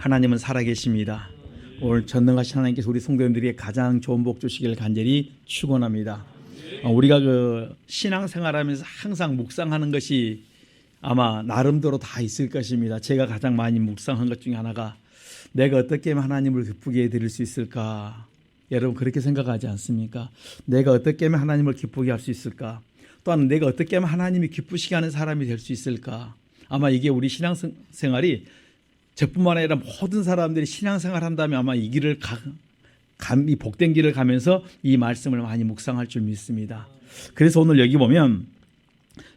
하나님은 살아계십니다. 오늘 전능하신 하나님께서 우리 성도님들에게 가장 좋은 복 주시길 간절히 축원합니다. 우리가 그 신앙생활하면서 항상 묵상하는 것이 아마 나름대로 다 있을 것입니다. 제가 가장 많이 묵상한 것 중에 하나가 내가 어떻게 하면 하나님을 기쁘게 해드릴 수 있을까? 여러분 그렇게 생각하지 않습니까? 내가 어떻게 하면 하나님을 기쁘게 할 수 있을까? 또한 내가 어떻게 하면 하나님이 기쁘시게 하는 사람이 될 수 있을까? 아마 이게 우리 신앙생활이 저뿐만 아니라 모든 사람들이 신앙생활 한다면 아마 이 길을 이 복된 길을 가면서 이 말씀을 많이 묵상할 줄 믿습니다. 그래서 오늘 여기 보면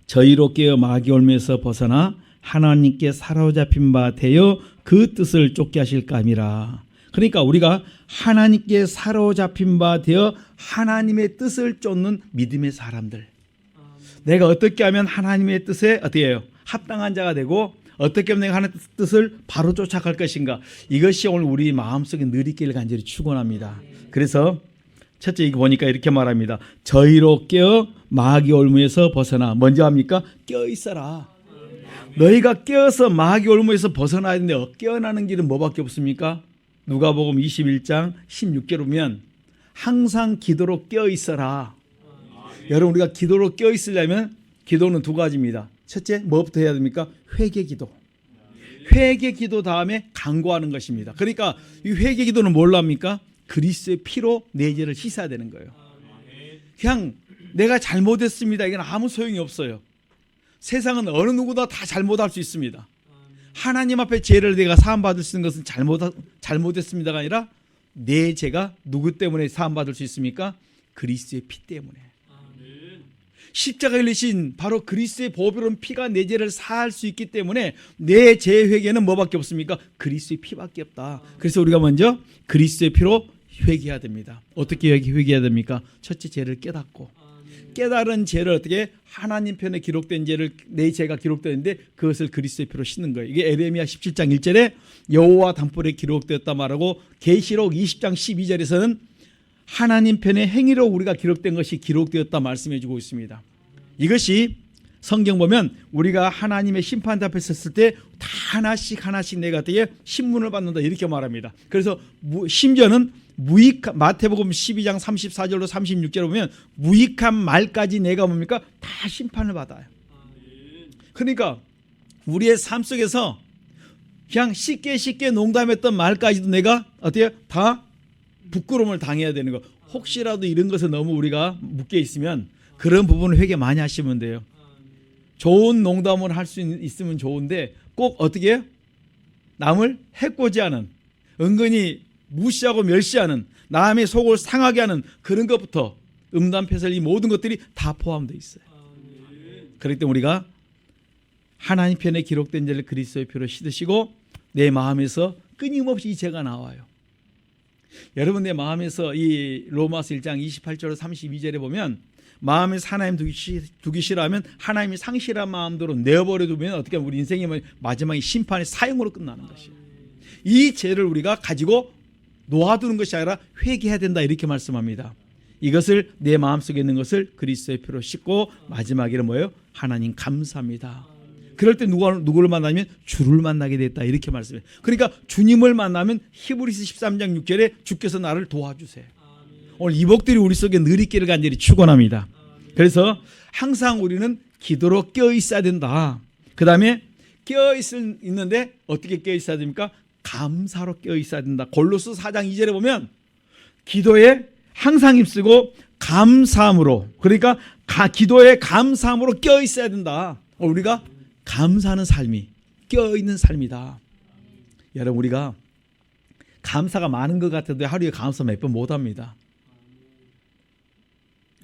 저희로 깨어 마귀 올무에서 벗어나 하나님께 사로잡힌 바 되어 그 뜻을 쫓게 하실까 함이라. 그러니까 우리가 하나님께 사로잡힌 바 되어 하나님의 뜻을 쫓는 믿음의 사람들. 내가 어떻게 하면 하나님의 뜻에 어떻게 해요? 합당한 자가 되고 어떻게 하면 내가 하나님의 뜻을 바로 쫓아갈 것인가. 이것이 오늘 우리 마음속에 늘 있기를 간절히 축원합니다. 그래서 첫째 이거 보니까 이렇게 말합니다. 저희로 깨어 마귀 올무에서 벗어나. 먼저 합니까? 깨어 있어라. 너희가 깨어서 마귀 올무에서 벗어나야 되는데 깨어나는 길은 뭐밖에 없습니까? 누가복음 21장 16절에 보면 항상 기도로 깨어 있어라. 여러분 우리가 기도로 깨어 있으려면 기도는 두 가지입니다. 첫째 뭐부터 해야 됩니까? 회개 기도. 회개 기도 다음에 간구하는 것입니다. 그러니까 이 회개 기도는 뭘로 합니까? 그리스도의 피로 내 죄를 씻어야 되는 거예요. 그냥 내가 잘못했습니다. 이건 아무 소용이 없어요. 세상은 어느 누구나 다 잘못할 수 있습니다. 하나님 앞에 죄를 내가 사함받을 수 있는 것은 잘못했습니다가 아니라 내 죄가 누구 때문에 사함받을 수 있습니까? 그리스도의 피 때문에. 십자가에 흘리신 바로 그리스도의 보배로운 피가 내 죄를 사할 수 있기 때문에 내 죄 회개는 뭐밖에 없습니까? 그리스도의 피밖에 없다. 그래서 우리가 먼저 그리스도의 피로 회개해야 됩니다. 어떻게 회개해야 됩니까? 첫째 죄를 깨닫고 깨달은 죄를 어떻게 하나님 편에 기록된 죄를 내 죄가 기록되는데 그것을 그리스도의 피로 씻는 거예요. 이게 에레미야 17장 1절에 여호와 단불에 기록되었다 말하고 계시록 20장 12절에서는 하나님 편의 행위로 우리가 기록된 것이 기록되었다 말씀해 주고 있습니다. 이것이 성경 보면 우리가 하나님의 심판대 앞에 섰을 때 다 하나씩 내가 어떻게 신문을 받는다 이렇게 말합니다. 그래서 심지어는 마태복음 12장 34절로 36절에 보면 무익한 말까지 내가 뭡니까? 다 심판을 받아요. 그러니까 우리의 삶 속에서 그냥 쉽게 농담했던 말까지도 내가 어떻게 다 부끄러움을 당해야 되는 거. 혹시라도 이런 것에 너무 우리가 묶여 있으면 그런 부분을 회개 많이 하시면 돼요. 좋은 농담을 할 수 있으면 좋은데 꼭 어떻게 남을 해코지 하는 은근히 무시하고 멸시하는 남의 속을 상하게 하는 그런 것부터 음담패설 이 모든 것들이 다 포함되어 있어요. 그렇기 때문에 우리가 하나님 편에 기록된 죄를 그리스도의 피로 씻으시고 내 마음에서 끊임없이 이 죄가 나와요. 여러분 내 마음에서 이 로마서 1장 28절 32절에 보면 마음에서 하나님 두기 싫어하면 하나님이 상실한 마음대로 내어버려 두면 어떻게 하면 우리 인생의 마지막에 심판의 사형으로 끝나는 것이에요. 이 죄를 우리가 가지고 놓아두는 것이 아니라 회개해야 된다 이렇게 말씀합니다. 이것을 내 마음속에 있는 것을 그리스도의 피로 씻고 마지막에는 뭐예요? 하나님 감사합니다. 그럴 때 누구를 만나면 주를 만나게 됐다 이렇게 말씀해요. 그러니까 주님을 만나면 히브리서 13장 6절에 주께서 나를 도와주세요. 오늘 이 복들이 우리 속에 늘 있기를 간절히 축원합니다. 그래서 항상 우리는 기도로 깨어 있어야 된다. 그 다음에 깨어 있는데 어떻게 깨어 있어야 됩니까? 감사로 깨어 있어야 된다. 골로새 4장 2절에 보면 기도에 항상 힘쓰고 감사함으로, 그러니까 기도에 감사함으로 깨어 있어야 된다. 우리가 감사하는 삶이 깨어있는 삶이다. 여러분 우리가 감사가 많은 것 같아도 하루에 감사 몇 번 못합니다.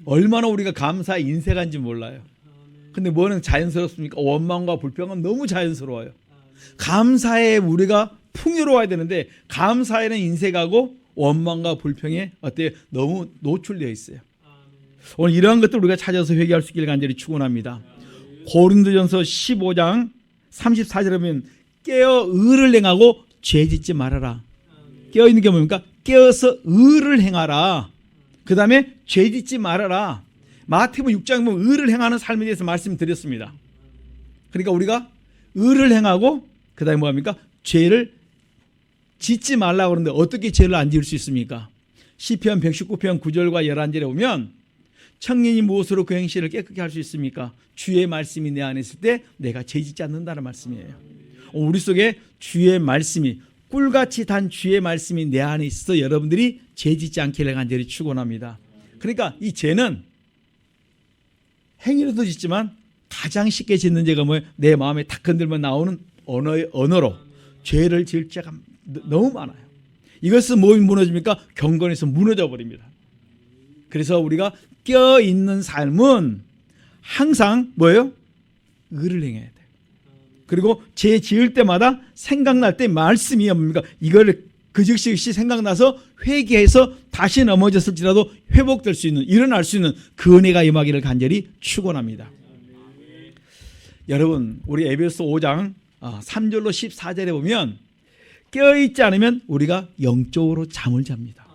얼마나 우리가 감사에 인색한지 몰라요. 근데 뭐는 자연스럽습니까? 원망과 불평은 너무 자연스러워요. 감사에 우리가 풍요로워야 되는데 감사에는 인색하고 원망과 불평에 어때요? 너무 노출되어 있어요. 오늘 이러한 것들 우리가 찾아서 회개할 수 있기를 간절히 축원합니다. 고린도전서 15장 34절에 보면 깨어 의를 행하고 죄짓지 말아라. 깨어있는 게 뭡니까? 깨어서 의를 행하라. 그 다음에 죄짓지 말아라. 마태복음 6장에 보면 의를 행하는 삶에 대해서 말씀드렸습니다. 그러니까 우리가 의를 행하고 그 다음에 뭐합니까? 죄를 짓지 말라고 그러는데 어떻게 죄를 안 지을 수 있습니까? 시편 119편 9절과 11절에 보면 청년이 무엇으로 그 행실을 깨끗게 할 수 있습니까? 주의 말씀이 내 안에 있을 때 내가 죄 짓지 않는다는 말씀이에요. 우리 속에 주의 말씀이, 꿀같이 단 주의 말씀이 내 안에 있어 여러분들이 죄 짓지 않기를 간절히 축원합니다. 그러니까 이 죄는 행위로도 짓지만 가장 쉽게 짓는 죄가 뭐예요? 내 마음에 탁 건들면 나오는 언어로 죄를 지을 죄가 너무 많아요. 이것은 뭐 무너집니까? 경건에서 무너져 버립니다. 그래서 우리가 껴있는 삶은 항상 뭐예요? 의를 행해야 돼요. 그리고 죄 지을 때마다 생각날 때 말씀이 뭡니까? 이걸 그 즉시 생각나서 회개해서 다시 넘어졌을지라도 회복될 수 있는, 일어날 수 있는 그 은혜가 임하기를 간절히 축원합니다. 여러분, 우리 에베소 5장 3절로 14절에 보면 깨어있지 않으면 우리가 영적으로 잠을 잡니다.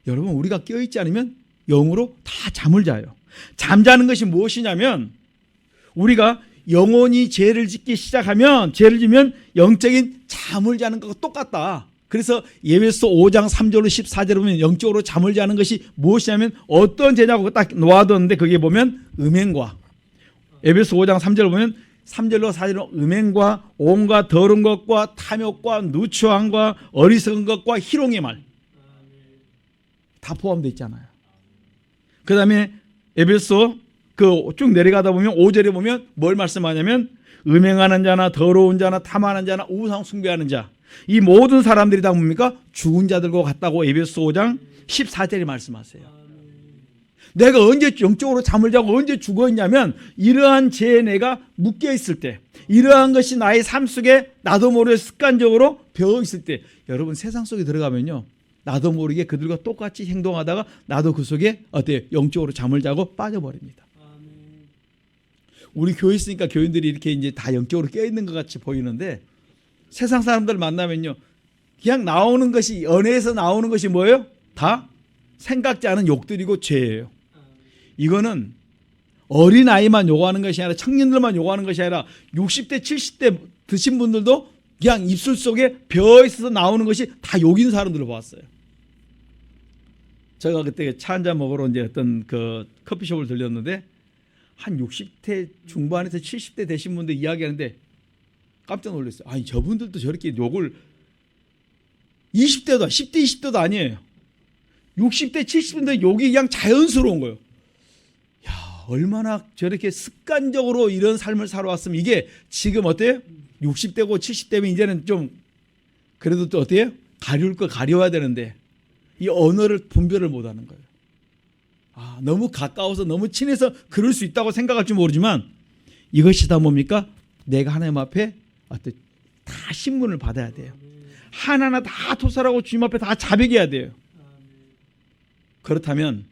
여러분, 우리가 깨어있지 않으면 영으로 다 잠을 자요. 잠자는 것이 무엇이냐면 우리가 영혼이 죄를 짓기 시작하면, 죄를 지면 영적인 잠을 자는 것과 똑같다. 그래서 에베소 5장 3절로 14절에 보면 영적으로 잠을 자는 것이 무엇이냐면 어떤 죄냐고 딱 놓아뒀는데 거기에 보면 음행과, 에베소 5장 3절을 보면 3절로 4절로 음행과 온갖 더러운 것과 탐욕과 누추함과 어리석은 것과 희롱의 말 다 포함되어 있잖아요. 그 다음에 에베소 쭉 내려가다 보면 5절에 보면 뭘 말씀하냐면 음행하는 자나 더러운 자나 탐하는 자나 우상 숭배하는 자, 이 모든 사람들이 다 뭡니까? 죽은 자들과 같다고 에베소 5장 14절에 말씀하세요. 내가 언제 영적으로 잠을 자고 언제 죽어있냐면 이러한 죄에 내가 묶여 있을 때, 이러한 것이 나의 삶 속에 나도 모르게 습관적으로 배어 있을 때, 여러분 세상 속에 들어가면요 나도 모르게 그들과 똑같이 행동하다가 나도 그 속에 어때요? 영적으로 잠을 자고 빠져버립니다. 우리 교회 있으니까 교인들이 이렇게 이제 다 영적으로 깨어있는 것 같이 보이는데 세상 사람들 만나면요 그냥 나오는 것이, 연애에서 나오는 것이 뭐예요? 다 생각지 않은 욕들이고 죄예요. 이거는 어린아이만 요구하는 것이 아니라 청년들만 요구하는 것이 아니라 60대 70대 드신 분들도 그냥 입술 속에 벼 있어서 나오는 것이 다 욕인 사람들을 봤어요. 제가 그때 차 한잔 먹으러 이제 어떤 그 커피숍을 들렸는데 한 60대 중반에서 70대 되신 분들 이야기하는데 깜짝 놀랐어요. 아니 저분들도 저렇게 욕을 20대도 10대 20대도 아니에요. 60대 70대 욕이 그냥 자연스러운 거예요. 야, 얼마나 저렇게 습관적으로 이런 삶을 살아왔으면 이게 지금 어때요? 60대고 70대면 이제는 좀 그래도 또 어때요? 가려울 거 가려워야 되는데 이 언어를 분별을 못하는 거예요. 너무 가까워서 너무 친해서 그럴 수 있다고 생각할지 모르지만 이것이 다 뭡니까? 내가 하나님 앞에 다 신문을 받아야 돼요. 하나하나 다 토설하고 주님 앞에 다 자백해야 돼요. 그렇다면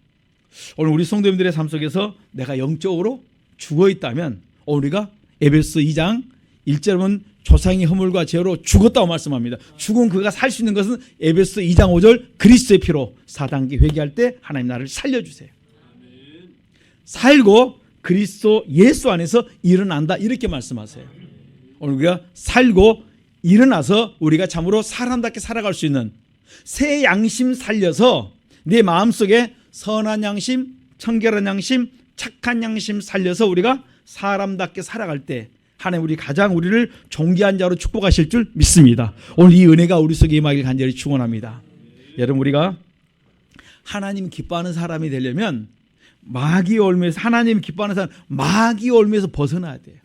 오늘 우리 성도님들의 삶 속에서 내가 영적으로 죽어있다면 우리가 에베소 2장 1절은 조상의 허물과 죄로 죽었다고 말씀합니다. 죽은 그가 살 수 있는 것은 에베소 2장 5절 그리스도의 피로 4단계 회개할 때 하나님 나를 살려주세요. 살고 그리스도 예수 안에서 일어난다 이렇게 말씀하세요. 오늘 우리가 살고 일어나서 우리가 참으로 사람답게 살아갈 수 있는 새 양심 살려서 내 마음속에 선한 양심, 청결한 양심, 착한 양심 살려서 우리가 사람답게 살아갈 때 하나님 우리 가장 우리를 존귀한 자로 축복하실 줄 믿습니다. 오늘 이 은혜가 우리 속에 임하길 간절히 축원합니다. 여러분 우리가 하나님 기뻐하는 사람이 되려면 마귀의 올무에서, 하나님 기뻐하는 사람 마귀의 올무에서 벗어나야 돼요.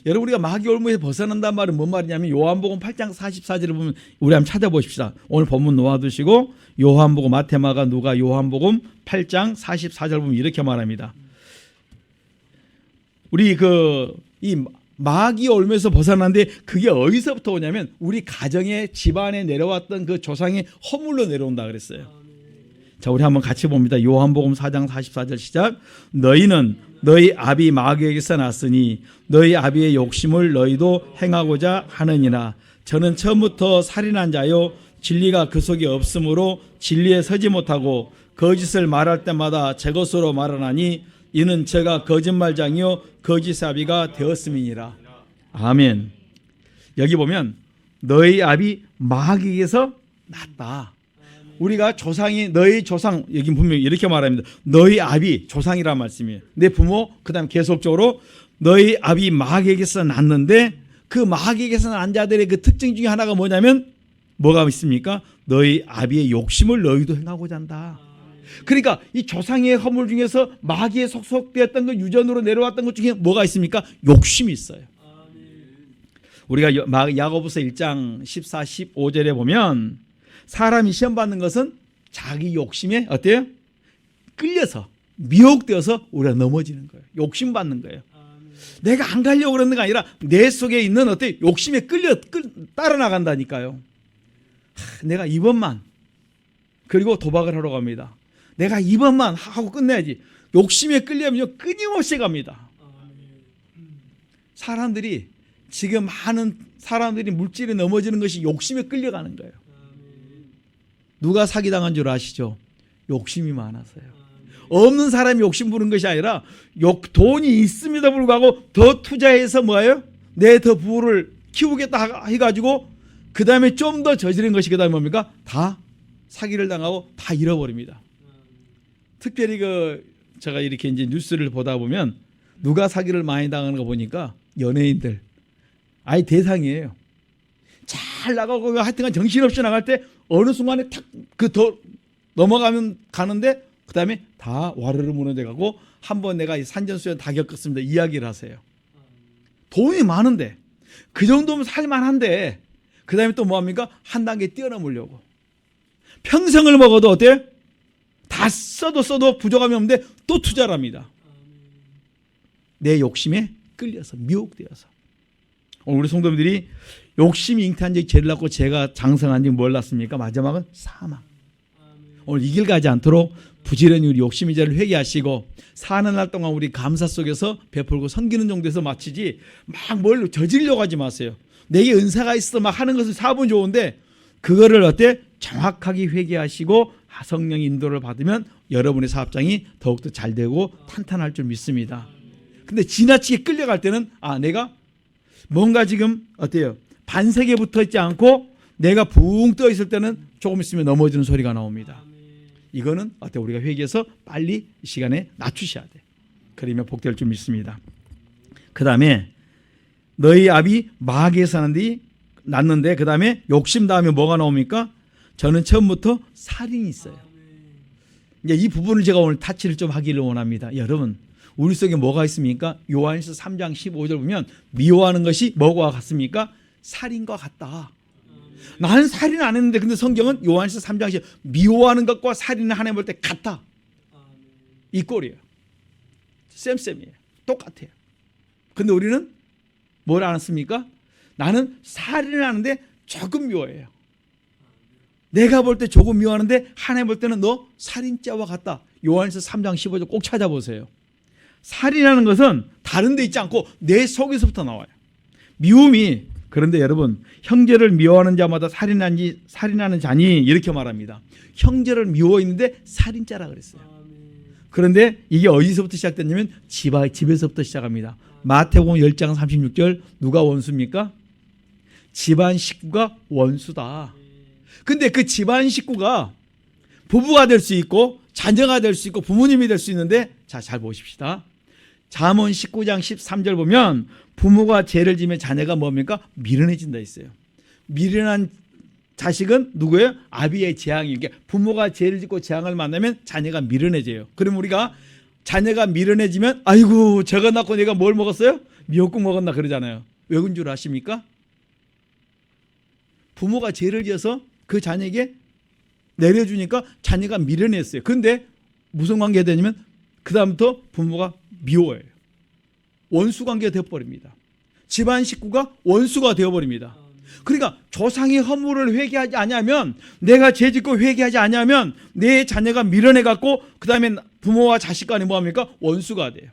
여러분 우리가 마귀의 올무에서 벗어난다는 말은 뭔 말이냐면 요한복음 8장 44절을 보면 우리 한번 찾아보십시다. 오늘 본문 놓아두시고 요한복음, 마태마가, 누가, 요한복음 8장 44절 보면 이렇게 말합니다. 우리 이 마귀의 올무에서 벗어났는데 그게 어디서부터 오냐면 우리 가정의 집안에 내려왔던 그 조상의 허물로 내려온다 그랬어요. 자, 우리 한번 같이 봅니다. 요한복음 4장 44절 시작. 너희는 너희 아비 마귀에게서 났으니 너희 아비의 욕심을 너희도 행하고자 하느니라. 저는 처음부터 살인한 자요 진리가 그 속에 없으므로 진리에 서지 못하고 거짓을 말할 때마다 제 것으로 말하나니 이는 제가 거짓말장이요 거짓사비가 되었음이니라. 아멘. 여기 보면 너희 아비 마귀에게서 났다. 우리가 조상이 너희 조상 여기 분명히 이렇게 말합니다. 너희 아비 조상이란 말씀이에요. 내 부모 그다음 계속적으로 너희 아비 마귀에게서 났는데 그 마귀에게서 난 자들의 그 특징 중에 하나가 뭐냐면 뭐가 있습니까? 너희 아비의 욕심을 너희도 행하고자 한다. 그러니까 이 조상의 허물 중에서 마귀에 속속되었던 것 유전으로 내려왔던 것 중에 뭐가 있습니까? 욕심이 있어요. 우리가 야고보서 1장 14, 15절에 보면 사람이 시험 받는 것은 자기 욕심에 어때요? 끌려서 미혹되어서 우리가 넘어지는 거예요. 욕심 받는 거예요. 내가 안 가려고 그러는 게 아니라 내 속에 있는 어때? 욕심에 따라 나간다니까요. 내가 이번만 그리고 도박을 하러 갑니다. 내가 이번만 하고 끝내야지. 욕심에 끌려면 끊임없이 갑니다. 사람들이 지금 많은 사람들이 물질에 넘어지는 것이 욕심에 끌려가는 거예요. 누가 사기당한 줄 아시죠? 욕심이 많아서요. 없는 사람이 욕심 부는 것이 아니라 돈이 있음에도 불구하고 더 투자해서 뭐예요? 내 더 부를 키우겠다 해가지고 그 다음에 좀 더 저지른 것이 그 다음에 뭡니까? 다 사기를 당하고 다 잃어버립니다. 특별히 제가 이렇게 이제 뉴스를 보다 보면 누가 사기를 많이 당하는 거 보니까 연예인들 아예 대상이에요. 잘 나가고 하여튼간 정신없이 나갈 때 어느 순간에 탁 더 넘어가면 가는데 그 다음에 다 와르르 무너져가고 한번 내가 산전수전 다 겪었습니다. 이야기를 하세요. 돈이 많은데 그 정도면 살만한데 그 다음에 또 뭐합니까? 한 단계 뛰어넘으려고 평생을 먹어도 어때요? 다 써도 부족함이 없는데 또 투자를 합니다. 내 욕심에 끌려서 미혹되어서. 오늘 우리 성도님들이 욕심이 잉태한 적이 죄를 낳고 죄가 장성한 적이 뭘 낳습니까? 마지막은 사망. 오늘 이 길 가지 않도록 부지런히 우리 욕심의 죄를 회개하시고 사는 날 동안 우리 감사 속에서 베풀고 섬기는 정도에서 마치지 막 뭘 저지르려고 하지 마세요. 내게 은사가 있어 막 하는 것은 사분 좋은데 그거를 어때? 정확하게 회개하시고 성령의 인도를 받으면 여러분의 사업장이 더욱더 잘 되고 탄탄할 줄 믿습니다. 근데 지나치게 끌려갈 때는 내가 뭔가 지금 어때요? 반세게 붙어 있지 않고 내가 붕 떠 있을 때는 조금 있으면 넘어지는 소리가 나옵니다. 이거는 어때? 우리가 회개해서 빨리 이 시간에 낮추셔야 돼. 그러면 복될 줄 믿습니다. 그 다음에 너희 아비 마귀에서 났는데 그 다음에 욕심 다음에 뭐가 나옵니까? 저는 처음부터 살인이 있어요. 이제 이 부분을 제가 오늘 타치를 좀 하기를 원합니다. 여러분 우리 속에 뭐가 있습니까? 요한일서 3장 15절 보면 미워하는 것이 뭐와 같습니까? 살인과 같다. 나는 살인 안 했는데 근데 성경은 요한일서 3장 10 미워하는 것과 살인을 하나 볼 때 같다. 이 꼴이에요. 쌤이에요. 똑같아요. 근데 우리는 뭘 안 했습니까? 나는 살인을 하는데 조금 미워해요. 내가 볼 때 조금 미워하는데 하나님 볼 때는 너 살인자와 같다. 요한일서 3장 15절 꼭 찾아보세요. 살인하는 것은 다른 데 있지 않고 내 속에서부터 나와요. 미움이 그런데 여러분 형제를 미워하는 자마다 살인하는 자니 이렇게 말합니다. 형제를 미워했는데 살인자라 그랬어요. 그런데 이게 어디서부터 시작됐냐면 집에서부터 시작합니다. 마태복음 10장 36절 누가 원수입니까? 집안 식구가 원수다. 근데 그 집안 식구가 부부가 될 수 있고 자녀가 될 수 있고 부모님이 될 수 있는데 잘 보십시다. 잠언 19장 13절 보면 부모가 죄를 지면 자녀가 뭡니까? 미련해진다 했어요. 미련한 자식은 누구예요? 아비의 재앙이에요. 그러니까 부모가 죄를 짓고 재앙을 만나면 자녀가 미련해져요. 그럼 우리가 자녀가 미련해지면 아이고 저거 낳고 내가 뭘 먹었어요? 미역국 먹었나 그러잖아요. 왜 그런 줄 아십니까? 부모가 죄를 지어서 그 자녀에게 내려주니까 자녀가 미련했어요. 그런데 무슨 관계가 되냐면 그 다음부터 부모가 미워해요. 원수 관계가 되어버립니다. 집안 식구가 원수가 되어버립니다. 그러니까 조상의 허물을 회개하지 않으면 내가 죄짓고 회개하지 않으면 내 자녀가 미련해갖고 그 다음에 부모와 자식 간에 뭐합니까? 원수가 돼요.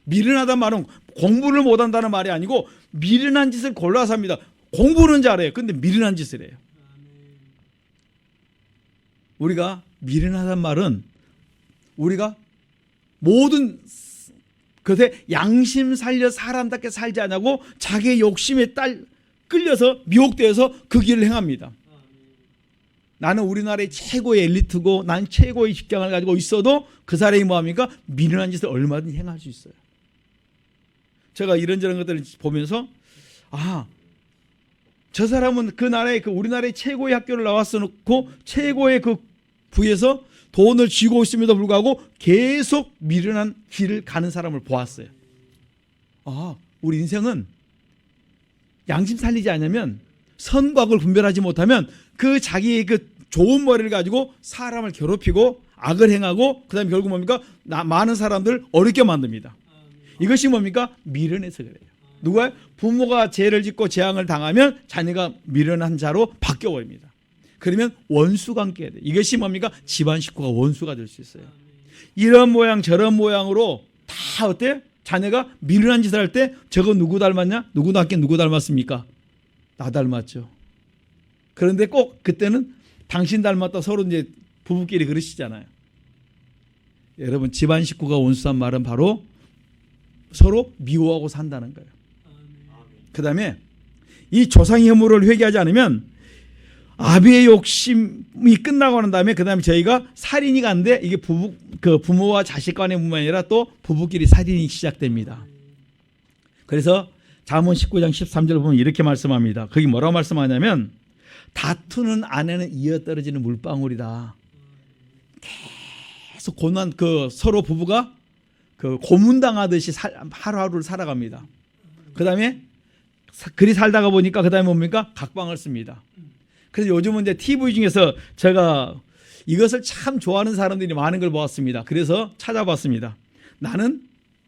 미련하다는 말은 공부를 못한다는 말이 아니고 미련한 짓을 골라서 합니다. 공부는 잘해요. 근데 미련한 짓을 해요. 우리가 미련하다는 말은 우리가 모든 것에 양심 살려 사람답게 살지 않냐고 자기의 욕심에 끌려서 미혹되어서 그 길을 행합니다. 나는 우리나라의 최고의 엘리트고 난 최고의 직장을 가지고 있어도 그 사람이 뭐합니까? 미련한 짓을 얼마든지 행할 수 있어요. 제가 이런저런 것들을 보면서 저 사람은 그 나라의 우리나라의 최고의 학교를 나왔어 놓고 최고의 그 부에서 돈을 쥐고 있음에도 불구하고 계속 미련한 길을 가는 사람을 보았어요. 우리 인생은 양심 살리지 않으면 선과 악을 분별하지 못하면 그 자기의 그 좋은 머리를 가지고 사람을 괴롭히고 악을 행하고 그 다음에 결국 뭡니까? 많은 사람들 어렵게 만듭니다. 이것이 뭡니까? 미련해서 그래요. 누가? 부모가 죄를 짓고 재앙을 당하면 자녀가 미련한 자로 바뀌어버립니다. 그러면 원수관계가 돼요. 이것이 뭡니까? 집안 식구가 원수가 될 수 있어요. 이런 모양 저런 모양으로 다 어때? 자녀가 미련한 짓을 할 때 저거 누구 닮았냐? 누구 닮았습니까? 나 닮았죠. 그런데 꼭 그때는 당신 닮았다 서로 이제 부부끼리 그러시잖아요. 여러분 집안 식구가 원수한 말은 바로 서로 미워하고 산다는 거예요. 그 다음에 이 조상의 혐오를 회개하지 않으면 아비의 욕심이 끝나고 난 다음에 그 다음에 저희가 살인이 가는데 이게 부모와 자식 간의 뿐만 아니라 또 부부끼리 살인이 시작됩니다. 그래서 잠언 19장 13절 보면 이렇게 말씀합니다. 거기 뭐라고 말씀하냐면 다투는 아내는 이어떨어지는 물방울이다. 계속 고난 서로 부부가 고문당하듯이 하루하루를 살아갑니다. 그 다음에 그리 살다가 보니까 그 다음에 뭡니까? 각방을 씁니다. 그래서 요즘은 이제 TV 중에서 제가 이것을 참 좋아하는 사람들이 많은 걸 보았습니다. 그래서 찾아봤습니다. 나는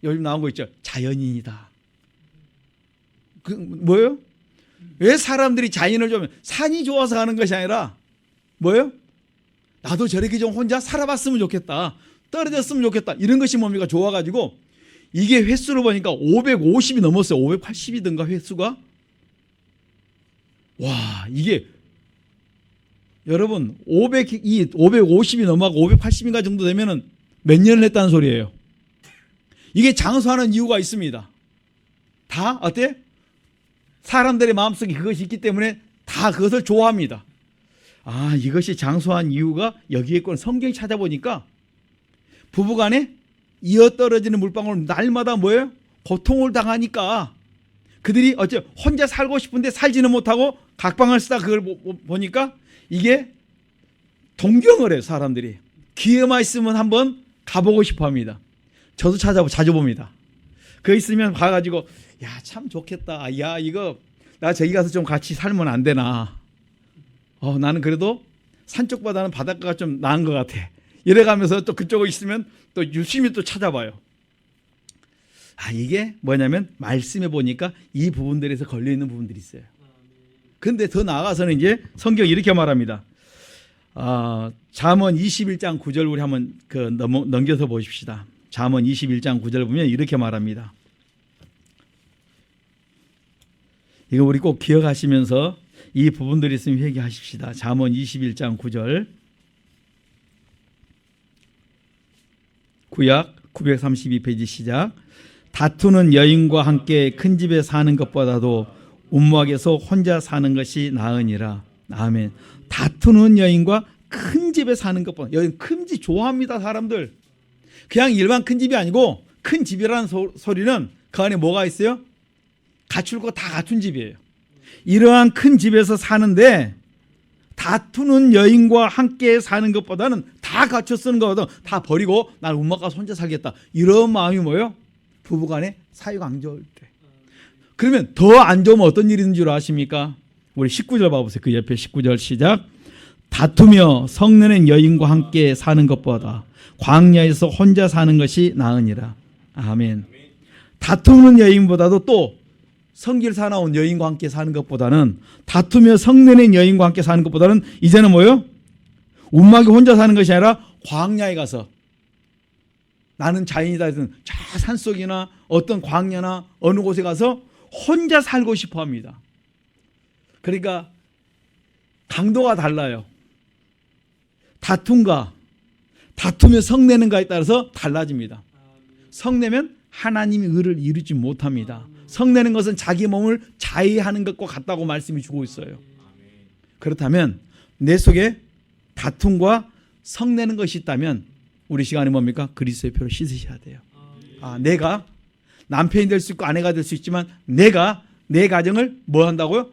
요즘 나온 거 있죠. 자연인이다. 뭐예요? 왜 사람들이 자연을 좋아하면 산이 좋아서 가는 것이 아니라 뭐예요? 나도 저렇게 좀 혼자 살아봤으면 좋겠다. 떨어졌으면 좋겠다. 이런 것이 뭡니까? 좋아가지고 이게 횟수를 보니까 550이 넘었어요. 580이든가 횟수가. 와, 이게 여러분 550이 넘어가고 580인가 정도 되면은 몇 년을 했다는 소리예요. 이게 장수하는 이유가 있습니다. 다 어때? 사람들의 마음속에 그것이 있기 때문에 다 그것을 좋아합니다. 이것이 장수한 이유가 여기에 있고 성경이 찾아보니까 부부간에 이어떨어지는 물방울 날마다 뭐예요? 고통을 당하니까 그들이 어째 혼자 살고 싶은데 살지는 못하고 각방을 쓰다 그걸 보니까 이게 동경을 해요. 사람들이 기회만 있으면 한번 가보고 싶어 합니다. 저도 자주 봅니다. 그 있으면 가가지고 야, 참 좋겠다. 야, 이거 나 저기 가서 좀 같이 살면 안 되나? 나는 그래도 산쪽보다는 바닷가가 좀 나은 것 같아. 이래가면서 또 그쪽에 있으면 또 유심히 또 찾아봐요. 이게 뭐냐면 말씀해 보니까 이 부분들에서 걸려있는 부분들이 있어요. 근데 더 나아가서는 이제 성경이 이렇게 말합니다. 잠언 21장 9절 우리 한번 넘겨서 보십시다. 잠언 21장 9절 보면 이렇게 말합니다. 이거 우리 꼭 기억하시면서 이 부분들이 있으면 회개하십시다. 잠언 21장 9절. 구약 932페이지 시작. 다투는 여인과 함께 큰 집에 사는 것보다도 움막에서 혼자 사는 것이 나으니라. 아멘. 다투는 여인과 큰 집에 사는 것보다. 여인 큰 집 좋아합니다. 사람들. 그냥 일반 큰 집이 아니고 큰 집이라는 소리는 그 안에 뭐가 있어요? 갖출 거 다 갖춘 집이에요. 이러한 큰 집에서 사는데 다투는 여인과 함께 사는 것보다는 다 갖춰 쓰는 것보다 다 버리고 난 엄마 가서 혼자 살겠다. 이런 마음이 뭐예요? 부부간에 사이가 안 좋을 때. 그러면 더 안 좋으면 어떤 일이 있는 줄 아십니까? 우리 19절 봐보세요. 그 옆에 19절 시작. 다투며 성내는 여인과 함께 사는 것보다 광야에서 혼자 사는 것이 나으니라. 아멘. 다투는 여인보다도 또 성길 사나운 여인과 함께 사는 것보다는 다투며 성내는 여인과 함께 사는 것보다는 이제는 뭐예요? 움막에 혼자 사는 것이 아니라 광야에 가서 나는 자연이다 해서는 저 산속이나 어떤 광야나 어느 곳에 가서 혼자 살고 싶어 합니다. 그러니까 강도가 달라요. 다투며 성내는가에 따라서 달라집니다. 성내면 하나님의 의를 이루지 못합니다. 성내는 것은 자기 몸을 자의하는 것과 같다고 말씀이 주고 있어요. 그렇다면 내 속에 다툼과 성내는 것이 있다면 우리 시간에 뭡니까? 그리스도의 피로 씻으셔야 돼요. 내가 남편이 될 수 있고 아내가 될 수 있지만 내가 내 가정을 뭐 한다고요?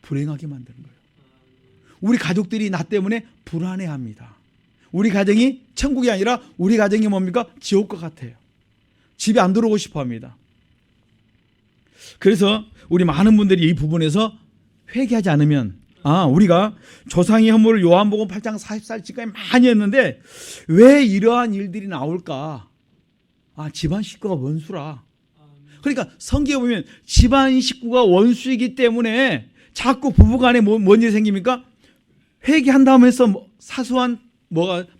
불행하게 만드는 거예요. 우리 가족들이 나 때문에 불안해합니다. 우리 가정이 천국이 아니라 우리 가정이 뭡니까? 지옥과 같아요. 집에 안 들어오고 싶어 합니다. 그래서 우리 많은 분들이 이 부분에서 회개하지 않으면 우리가 조상의 혐오를 요한복음 8장 44절까지 많이 했는데 왜 이러한 일들이 나올까? 집안 식구가 원수라. 그러니까 성경에 보면 집안 식구가 원수이기 때문에 자꾸 부부간에 뭔 일이 생깁니까? 회개한다고 해서 사소한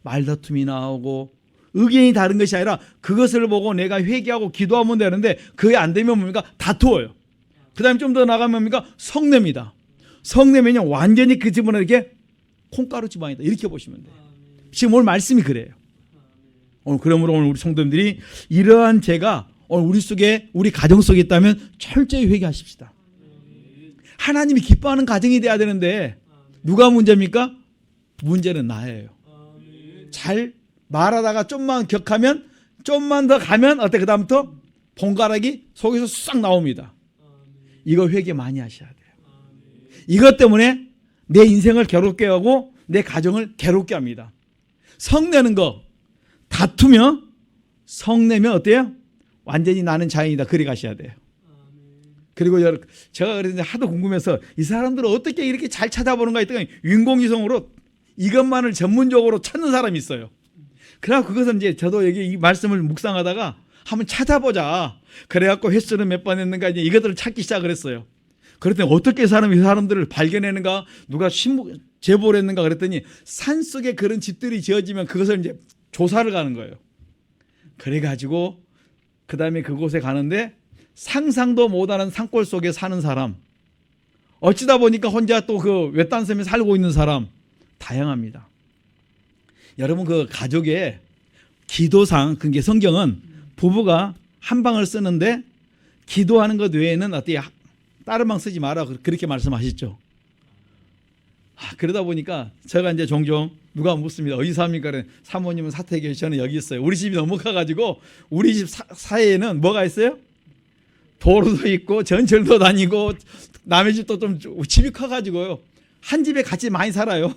말다툼이 나오고 의견이 다른 것이 아니라 그것을 보고 내가 회개하고 기도하면 되는데 그게 안 되면 뭡니까? 다투어요. 그 다음에 좀 더 나가면 뭡니까? 성냅니다. 성내면요 완전히 그 집은 이렇게 콩가루 집안이다 이렇게 보시면 돼요. 지금 오늘 말씀이 그래요. 그러므로 오늘 우리 성도님들이 이러한 죄가 우리 속에 우리 가정 속에 있다면 철저히 회개하십시다. 하나님이 기뻐하는 가정이 돼야 되는데 누가 문제입니까? 문제는 나예요. 잘 말하다가 좀만 격하면 좀만 더 가면 어때? 그 다음부터 번가락이 속에서 싹 나옵니다. 이거 회개 많이 하셔야 돼요. 이것 때문에 내 인생을 괴롭게 하고 내 가정을 괴롭게 합니다. 성내는 거 다투며 성내면 어때요? 완전히 나는 자연이다. 그리 가셔야 돼요. 그리고 제가 그래서 하도 궁금해서 이 사람들은 어떻게 이렇게 잘 찾아보는가 했더니 인공위성으로 이것만을 전문적으로 찾는 사람이 있어요. 그래서 그것은 이제 저도 여기 이 말씀을 묵상하다가 한번 찾아보자. 그래갖고 횟수는 몇 번 했는가 이제 이것들을 찾기 시작을 했어요. 그랬더니 어떻게 이 사람들을 발견했는가 누가 제보를 했는가 그랬더니 산속에 그런 집들이 지어지면 그것을 이제 조사를 가는 거예요. 그래가지고 그 다음에 그곳에 가는데 상상도 못하는 산골 속에 사는 사람 어찌다 보니까 혼자 또 그 외딴 섬에 살고 있는 사람 다양합니다. 여러분 그 가족의 기도상 그게 성경은 부부가 한 방을 쓰는데 기도하는 것 외에는 어떻게 다른 방 쓰지 마라 그렇게 말씀하셨죠. 그러다 보니까 제가 이제 종종 누가 묻습니다. 어디 삽니까? 사모님은 사택에 계시죠. 저는 여기 있어요. 우리 집이 너무 커가지고 우리 집 사이에는 뭐가 있어요? 도로도 있고 전철도 다니고 남의 집도 좀 집이 커가지고요. 한 집에 같이 많이 살아요.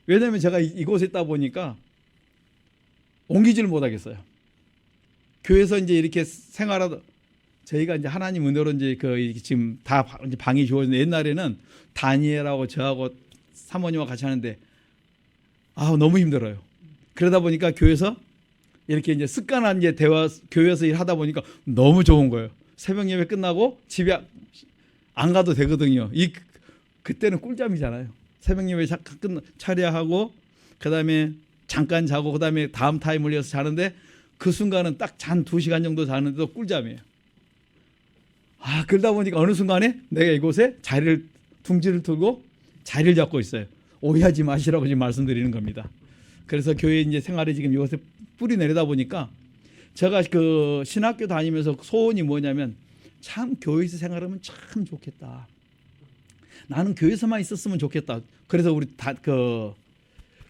왜냐하면 제가 이곳에 있다 보니까 옮기지를 못하겠어요. 교회에서 이제 이렇게 생활하다 저희가 이제 하나님 은혜로 이제 지금 다 이제 방이 주어졌는데 옛날에는 다니엘하고 저하고 사모님과 같이 하는데 너무 힘들어요. 그러다 보니까 교회에서 이렇게 이제 습관한 이제 대화 교회에서 일하다 보니까 너무 좋은 거예요. 새벽 예배 끝나고 집에 안 가도 되거든요. 그때는 꿀잠이잖아요. 새벽 예배 차려하고 그다음에 잠깐 자고 그다음에 다음 타임을 위해서 자는데 그 순간은 딱 잔 2시간 정도 자는데도 꿀잠이에요. 그러다 보니까 어느 순간에 내가 이곳에 둥지를 틀고 자리를 잡고 있어요. 오해하지 마시라고 지금 말씀드리는 겁니다. 그래서 교회 이제 생활에 지금 이곳에 뿌리 내리다 보니까 제가 그 신학교 다니면서 소원이 뭐냐면 참 교회에서 생활하면 참 좋겠다. 나는 교회에서만 있었으면 좋겠다. 그래서 우리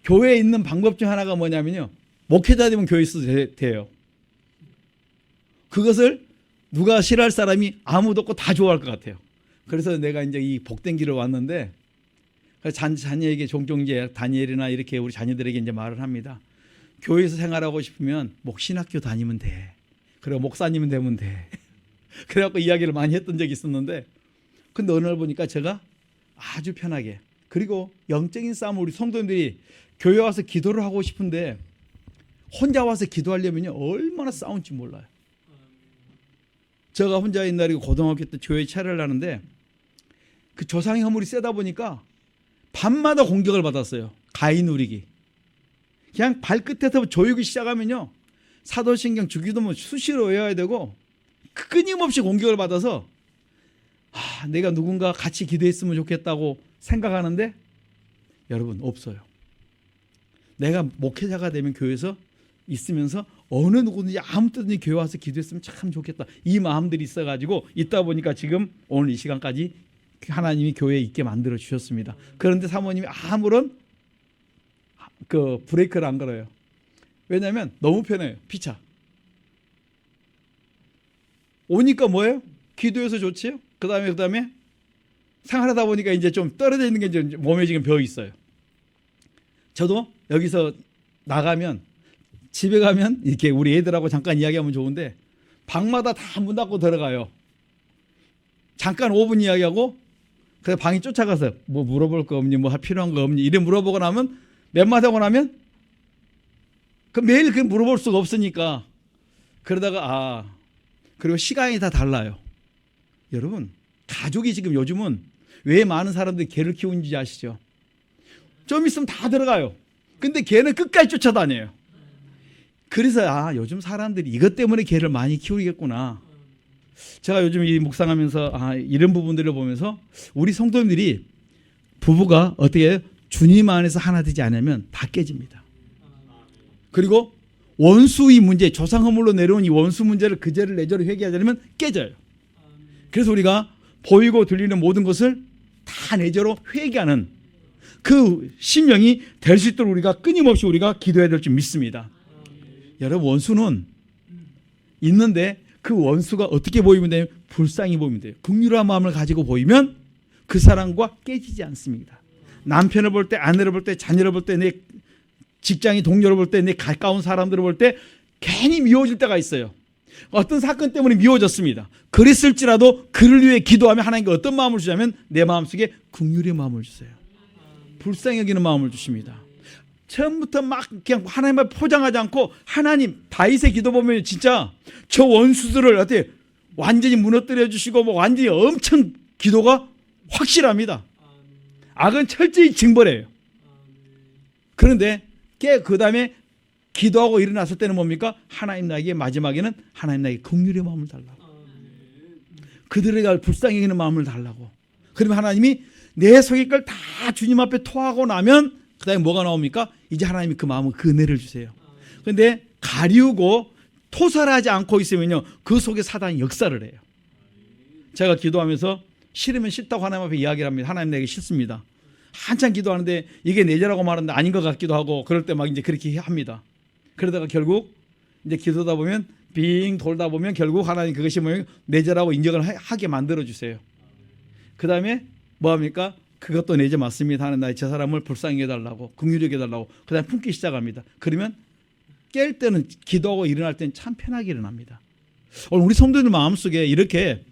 교회에 있는 방법 중 하나가 뭐냐면요. 목회자 되면 교회에 있어도 돼요. 그것을 누가 싫어할 사람이 아무도 없고 다 좋아할 것 같아요. 그래서 내가 이제 이 복된 길을 왔는데 자녀에게 종종 이제 다니엘이나 이렇게 우리 자녀들에게 이제 말을 합니다. 교회에서 생활하고 싶으면 신학교 다니면 돼. 그리고 목사님은 되면 돼. 그래갖고 이야기를 많이 했던 적이 있었는데 근데 어느 날 보니까 제가 아주 편하게 그리고 영적인 싸움 우리 성도님들이 교회 와서 기도를 하고 싶은데 혼자 와서 기도하려면 얼마나 싸운지 몰라요. 제가 혼자 옛날에 고등학교 때 교회 차례를 하는데 그 조상의 허물이 세다 보니까 밤마다 공격을 받았어요. 가위 누리기. 그냥 발끝에서 조이기 시작하면요. 사도신경 주기도문 수시로 외워야 되고 끊임없이 공격을 받아서 내가 누군가 같이 기도했으면 좋겠다고 생각하는데 여러분 없어요. 내가 목회자가 되면 교회에서 있으면서 어느 누구든지 아무 때든지 교회 와서 기도했으면 참 좋겠다. 이 마음들이 있어가지고 있다 보니까 지금 오늘 이 시간까지 하나님이 교회에 있게 만들어 주셨습니다. 그런데 사모님이 아무런 그 브레이크를 안 걸어요. 왜냐하면 너무 편해요. 피차. 오니까 뭐예요? 기도해서 좋지요. 그 다음에 생활하다 보니까 이제 좀 떨어져 있는 게 이제 몸에 지금 배어 있어요. 저도 여기서 나가면 집에 가면 이렇게 우리 애들하고 잠깐 이야기하면 좋은데 방마다 다 문 닫고 들어가요. 잠깐 5분 이야기하고 그래서 방에 쫓아가서 뭐 물어볼 거 없니, 뭐 필요한 거 없니 이래 물어보고 나면 몇 마디 하고 나면 그 매일 그 물어볼 수가 없으니까 그러다가 그리고 시간이 다 달라요. 여러분 가족이 지금 요즘은 왜 많은 사람들이 개를 키우는지 아시죠? 좀 있으면 다 들어가요. 근데 개는 끝까지 쫓아다녀요. 그래서 요즘 사람들이 이것 때문에 개를 많이 키우겠구나. 제가 요즘 이 묵상하면서 이런 부분들을 보면서 우리 성도님들이 부부가 어떻게 주님 안에서 하나 되지 않으면 다 깨집니다. 그리고 원수의 문제, 조상 허물로 내려온 이 원수 문제를 그제를 내저를 회개하지 않으면 깨져요. 그래서 우리가 보이고 들리는 모든 것을 다 내저로 회개하는 그 심령이 될 수 있도록 우리가 끊임없이 우리가 기도해야 될 줄 믿습니다. 여러분 원수는 있는데 그 원수가 어떻게 보이면 돼요? 불쌍히 보이면 돼요. 긍휼한 마음을 가지고 보이면 그 사람과 깨지지 않습니다. 남편을 볼 때, 아내를 볼 때, 자녀를 볼 때, 내 직장의 동료를 볼 때, 내 가까운 사람들을 볼 때 괜히 미워질 때가 있어요. 어떤 사건 때문에 미워졌습니다. 그랬을지라도 그를 위해 기도하면 하나님께 어떤 마음을 주냐면 내 마음속에 긍휼의 마음을 주세요. 불쌍히 여기는 마음을 주십니다. 처음부터 막 그냥 하나님 앞에 포장하지 않고 하나님 다윗의 기도 보면 진짜 저 원수들을 어떻게 완전히 무너뜨려 주시고 뭐 완전히 엄청 기도가 확실합니다. 악은 철저히 징벌해요. 그런데 그 다음에 기도하고 일어났을 때는 뭡니까? 하나님 나에게 마지막에는 하나님 나에게 긍휼의 마음을 달라고. 그들에게 불쌍히 여기는 마음을 달라고. 그러면 하나님이 내 속의 걸 다 주님 앞에 토하고 나면 그 다음에 뭐가 나옵니까? 이제 하나님이 그 마음을 그 은혜를 주세요. 그런데 가리우고 토설하지 않고 있으면요 그 속에 사단이 역사를 해요. 제가 기도하면서 싫으면 싫다고 하나님 앞에 이야기를 합니다. 하나님 내게 싫습니다. 한참 기도하는데 이게 내 죄라고 말하는데 아닌 것 같기도 하고 그럴 때 막 이제 그렇게 합니다. 그러다가 결국 이제 기도다 보면 빙 돌다 보면 결국 하나님 그것이 뭐예요? 내 죄라고 인정을 하게 만들어 주세요. 그 다음에 뭐 합니까? 그것도 내 죄 맞습니다 하는 나의 저 사람을 불쌍히 해달라고 긍휼히 여겨달라고 그 다음에 품기 시작합니다. 그러면 깰 때는 기도하고 일어날 때는 참 편하게 일어납니다. 오늘 우리 성도들 마음속에 이렇게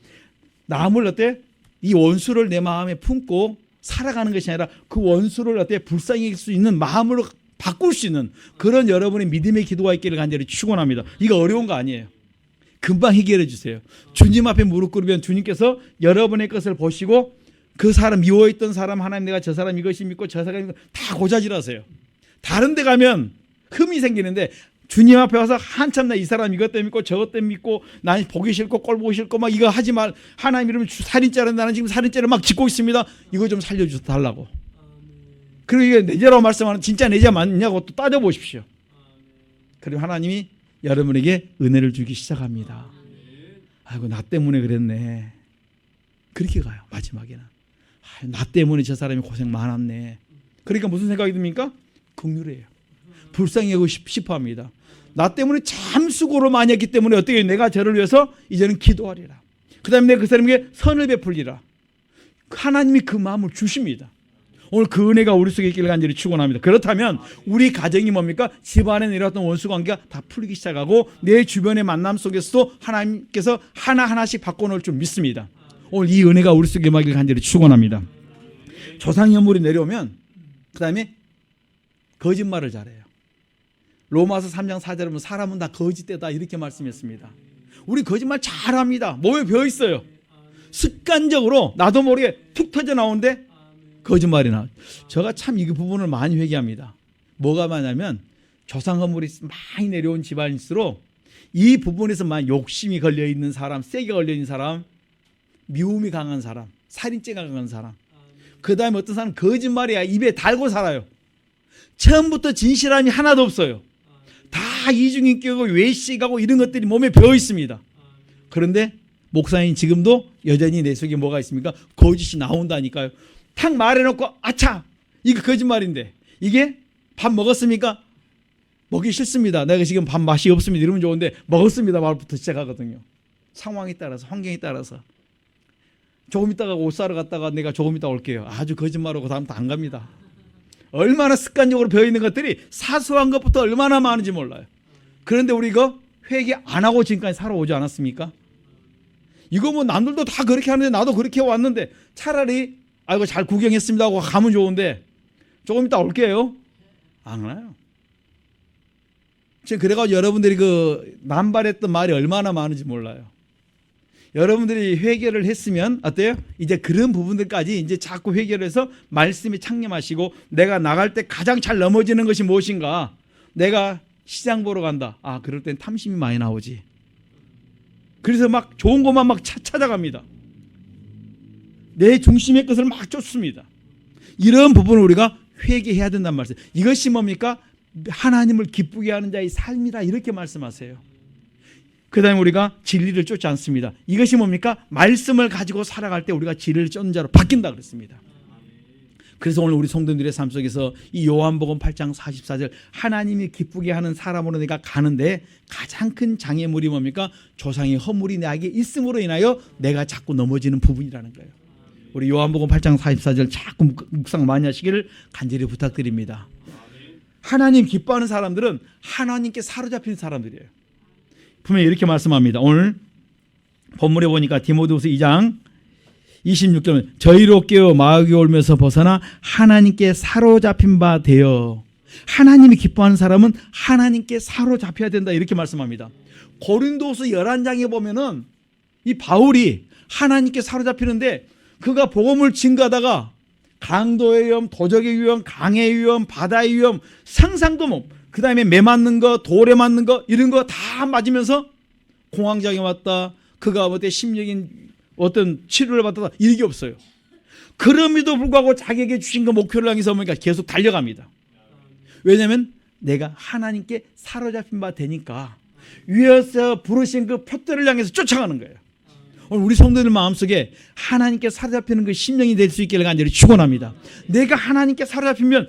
남을 어때? 이 원수를 내 마음에 품고 살아가는 것이 아니라 그 원수를 어때? 불쌍히 여길 수 있는 마음으로 바꿀 수 있는 그런 여러분의 믿음의 기도가 있기를 간절히 축원합니다. 이거 어려운 거 아니에요. 금방 해결해 주세요. 주님 앞에 무릎 꿇으면 주님께서 여러분의 것을 보시고 그 사람 미워했던 사람 하나님 내가 저 사람 이것이 믿고 저 사람 다 고자질하세요. 다른 데 가면 흠이 생기는데 주님 앞에 와서 한참 나 이 사람 이것 때문에 믿고 저것 때문에 믿고 난 보기 싫고 꼴 보기 싫고 막 이거 하지 말 하나님 이러면 살인죄를 나는 지금 살인죄를 막 짓고 있습니다. 이거 좀 살려주서 달라고. 그리고 이게 내 죄라고 말씀하는 진짜 내 죄 맞냐고 또 따져보십시오. 그리고 하나님이 여러분에게 은혜를 주기 시작합니다. 아이고 나 때문에 그랬네. 그렇게 가요 마지막에는. 나 때문에 저 사람이 고생 많았네. 그러니까 무슨 생각이 듭니까? 긍휼해요. 불쌍히 여기고 싶어 합니다. 나 때문에 참 수고를 많이 했기 때문에 어떻게 내가 저를 위해서 이제는 기도하리라. 그 다음에 내가 그 사람에게 선을 베풀리라. 하나님이 그 마음을 주십니다. 오늘 그 은혜가 우리 속에 있기를 간절히 축원합니다. 그렇다면 우리 가정이 뭡니까? 집안에 내려왔던 원수 관계가 다 풀리기 시작하고 내 주변의 만남 속에서도 하나님께서 하나하나씩 바꿔놓을 줄 믿습니다. 오늘 이 은혜가 우리 속에 임하기를 간절히 축원합니다. 조상 연물이 내려오면 그 다음에 거짓말을 잘해요. 로마서 3장 4절에 보면 사람은 다 거짓되다 이렇게 말씀했습니다. 우리 거짓말 잘합니다. 몸에 배어있어요. 습관적으로 나도 모르게 툭 터져 나오는데 거짓말이 나와요. 제가 참 이 부분을 많이 회개합니다. 뭐가 많냐면 조상 허물이 많이 내려온 집안일수록 이 부분에서만 욕심이 걸려있는 사람, 세게 걸려있는 사람, 미움이 강한 사람, 살인죄가 강한 사람, 그 다음에 어떤 사람은 거짓말이야 입에 달고 살아요. 처음부터 진실함이 하나도 없어요. 다 다 이중인격이고 외식하고 이런 것들이 몸에 배어 있습니다. 그런데 목사님 지금도 여전히 내 속에 뭐가 있습니까? 거짓이 나온다니까요. 탁 말해놓고 아차 이거 거짓말인데 이게 밥 먹었습니까? 먹기 싫습니다. 내가 지금 밥 맛이 없습니다. 이러면 좋은데 먹었습니다. 말부터 시작하거든요. 상황에 따라서 환경에 따라서. 조금 있다가 옷 사러 갔다가 내가 조금 있다 올게요. 아주 거짓말하고 다음부터 안 갑니다. 얼마나 습관적으로 배어있는 것들이 사소한 것부터 얼마나 많은지 몰라요. 그런데 우리 이거 회개 안 하고 지금까지 살아오지 않았습니까? 이거 뭐 남들도 다 그렇게 하는데 나도 그렇게 왔는데 차라리 아이고 잘 구경했습니다 하고 가면 좋은데 조금 이따 올게요. 안 와요. 지금 그래가지고 여러분들이 그 남발했던 말이 얼마나 많은지 몰라요. 여러분들이 회개를 했으면 어때요? 이제 그런 부분들까지 이제 자꾸 회개를 해서 말씀에 창념하시고 내가 나갈 때 가장 잘 넘어지는 것이 무엇인가? 내가 시장 보러 간다. 아, 그럴 땐 탐심이 많이 나오지. 그래서 막 좋은 것만 막 찾아갑니다. 내 중심의 것을 막 쫓습니다. 이런 부분을 우리가 회개해야 된단 말이에요. 이것이 뭡니까? 하나님을 기쁘게 하는 자의 삶이다 이렇게 말씀하세요. 그 다음에 우리가 진리를 쫓지 않습니다. 이것이 뭡니까? 말씀을 가지고 살아갈 때 우리가 진리를 쫓는 자로 바뀐다 그랬습니다. 그래서 오늘 우리 성도님들의 삶 속에서 이 요한복음 8장 44절 하나님이 기쁘게 하는 사람으로 내가 가는데 가장 큰 장애물이 뭡니까? 조상의 허물이 내게 있음으로 인하여 내가 자꾸 넘어지는 부분이라는 거예요. 우리 요한복음 8장 44절 자꾸 묵상 많이 하시기를 간절히 부탁드립니다. 하나님 기뻐하는 사람들은 하나님께 사로잡힌 사람들이에요. 분명히 이렇게 말씀합니다. 오늘 본문에 보니까 디모데후서 2장 26절 저희로 깨어 마귀 올면서 벗어나 하나님께 사로잡힌 바 되어 하나님이 기뻐하는 사람은 하나님께 사로잡혀야 된다 이렇게 말씀합니다. 고린도후서 11장에 보면은 이 바울이 하나님께 사로잡히는데 그가 복음을 증거하다가 강도의 위험, 도적의 위험, 강의 위험, 바다의 위험 상상도 못. 그 다음에 매 맞는 거, 돌에 맞는 거 이런 거 다 맞으면서 공황장애 왔다. 그가 어때 심리적인 어떤 치료를 받았다. 이런 게 없어요. 그럼에도 불구하고 자기에게 주신 그 목표를 향해서 보니까 계속 달려갑니다. 왜냐하면 내가 하나님께 사로잡힌 바 되니까 위에서 부르신 그 표대를 향해서 쫓아가는 거예요. 오늘 우리 성도들 마음속에 하나님께 사로잡히는 그 심령이 될 수 있기를 간절히 축원합니다. 내가 하나님께 사로잡히면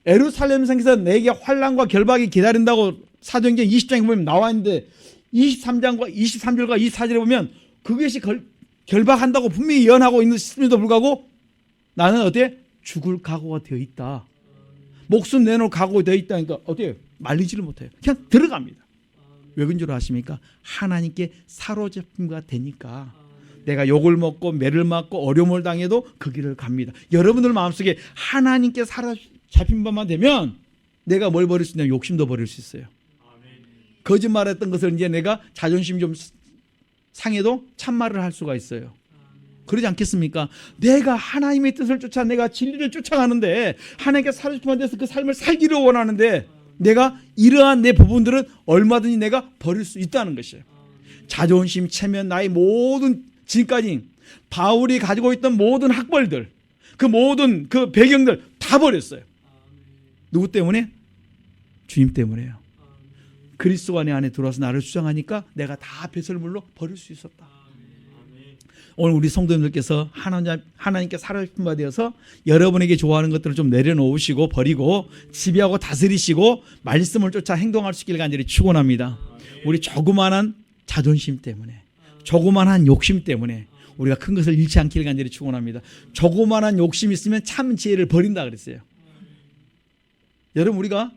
예루살렘 성에서 내게 환난과 결박이 기다린다고 사도행전 20장에 보면 나와 있는데 23장과 23절과 24절에 보면 그것이 결박한다고 분명히 예언하고 있음에도 불구하고 나는 어때? 죽을 각오가 되어 있다. 목숨 내놓을 각오가 되어 있다니까 어때요? 말리지를 못해요. 그냥 들어갑니다. 왜 그런 줄 아십니까? 하나님께 사로잡힘가 되니까 내가 욕을 먹고 매를 맞고 어려움을 당해도 그 길을 갑니다. 여러분들 마음속에 하나님께 사로잡힌 바만 되면 내가 뭘 버릴 수 있냐? 욕심도 버릴 수 있어요. 거짓말했던 것을 이제 내가 자존심 좀 상해도 참말을 할 수가 있어요. 그러지 않겠습니까? 내가 하나님의 뜻을 쫓아 내가 진리를 쫓아가는데 하나님께 사로잡힌 데서 그 삶을 살기를 원하는데 내가 이러한 내 부분들은 얼마든지 내가 버릴 수 있다는 것이에요. 자존심, 체면, 나의 모든 지금까지 바울이 가지고 있던 모든 학벌들 그 모든 그 배경들 다 버렸어요. 누구 때문에? 주님 때문에요. 그리스도가 내 안에 들어와서 나를 주장하니까 내가 다 배설물로 버릴 수 있었다. 오늘 우리 성도님들께서 하나님께 사로잡힌 바 되어서 여러분에게 좋아하는 것들을 좀 내려놓으시고 버리고 지배하고 다스리시고 말씀을 쫓아 행동할 수 있기를 간절히 축원합니다. 우리 조그만한 자존심 때문에 조그만한 욕심 때문에 우리가 큰 것을 잃지 않기를 간절히 축원합니다. 조그만한 욕심이 있으면 참 지혜를 버린다 그랬어요. 여러분 우리가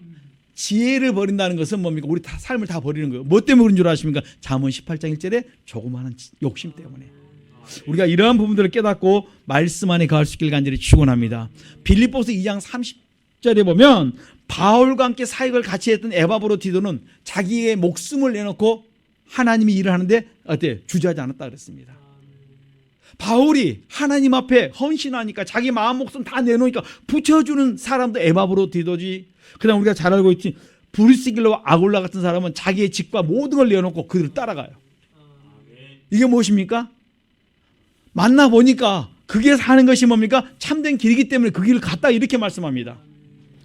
지혜를 버린다는 것은 뭡니까? 우리 다 삶을 다 버리는 거예요. 뭐 때문에 그런 줄 아십니까? 잠언 18장 1절에 조그마한 욕심 때문에. 우리가 이러한 부분들을 깨닫고 말씀 안에 거할 수 있기를 간절히 축원합니다. 빌립보서 2장 30절에 보면 바울과 함께 사역을 같이 했던 에바브로디도는 자기의 목숨을 내놓고 하나님이 일을 하는데 어때? 주저하지 않았다 그랬습니다. 바울이 하나님 앞에 헌신하니까 자기 마음 목숨 다 내놓으니까 붙여주는 사람도 에바브로디도지. 그다음 우리가 잘 알고 있지 브리스길라와 아굴라 같은 사람은 자기의 집과 모든 걸 내놓고 그들을 따라가요. 이게 무엇입니까? 만나보니까 그게 사는 것이 뭡니까? 참된 길이기 때문에 그 길을 갔다 이렇게 말씀합니다.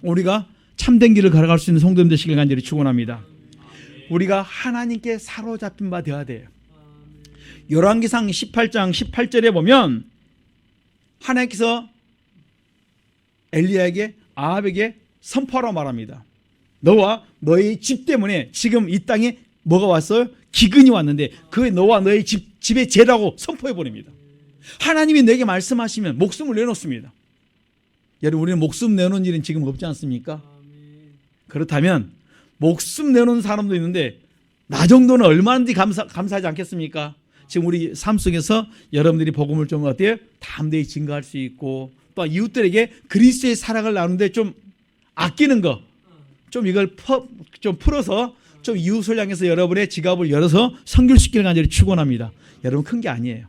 우리가 참된 길을 걸어갈 수 있는 성도님 되시길 간절히 축원합니다. 우리가 하나님께 사로잡힌 바 되어야 돼요. 열왕기상 18장 18절에 보면 하나님께서 엘리야에게 아합에게 선포하라고 말합니다. 너와 너의 집 때문에 지금 이 땅에 뭐가 왔어요? 기근이 왔는데 그게 너와 너의 집의 죄라고 선포해 버립니다. 하나님이 내게 말씀하시면 목숨을 내놓습니다. 여러분, 우리는 목숨 내놓은 일은 지금 없지 않습니까? 그렇다면 목숨 내놓은 사람도 있는데 나 정도는 얼마든지 감사하지 않겠습니까? 지금 우리 삶 속에서 여러분들이 복음을 좀 어때요? 담대히 증거할 수 있고 또 이웃들에게 그리스도의 사랑을 나누는데 좀 아끼는 거, 좀 이걸 좀 풀어서 좀 이웃을 향해서 여러분의 지갑을 열어서 섬길 수 있기를 간절히 축원합니다. 여러분, 큰 게 아니에요.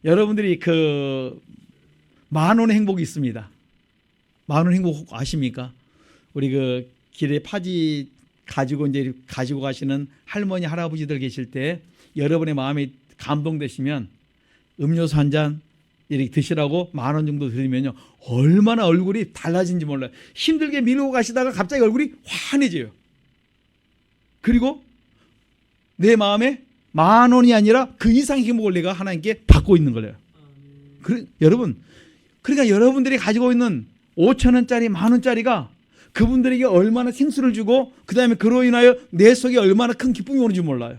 여러분들이 그 10,000원의 행복이 있습니다. 10,000원 행복 아십니까? 우리 그 길에 파지 가지고 가시는 할머니 할아버지들 계실 때 여러분의 마음이 감동되시면 음료수 한 잔 이렇게 드시라고 10,000원 정도 드리면요 얼마나 얼굴이 달라진지 몰라요. 힘들게 밀고 가시다가 갑자기 얼굴이 환해져요. 그리고 내 마음에 10,000원이 아니라 그 이상의 행복을 내가 하나님께 받고 있는 거예요. 여러분, 그러니까 여러분들이 가지고 있는 5,000원짜리 10,000원짜리가 그분들에게 얼마나 생수를 주고 그 다음에 그로 인하여 내 속에 얼마나 큰 기쁨이 오는지 몰라요.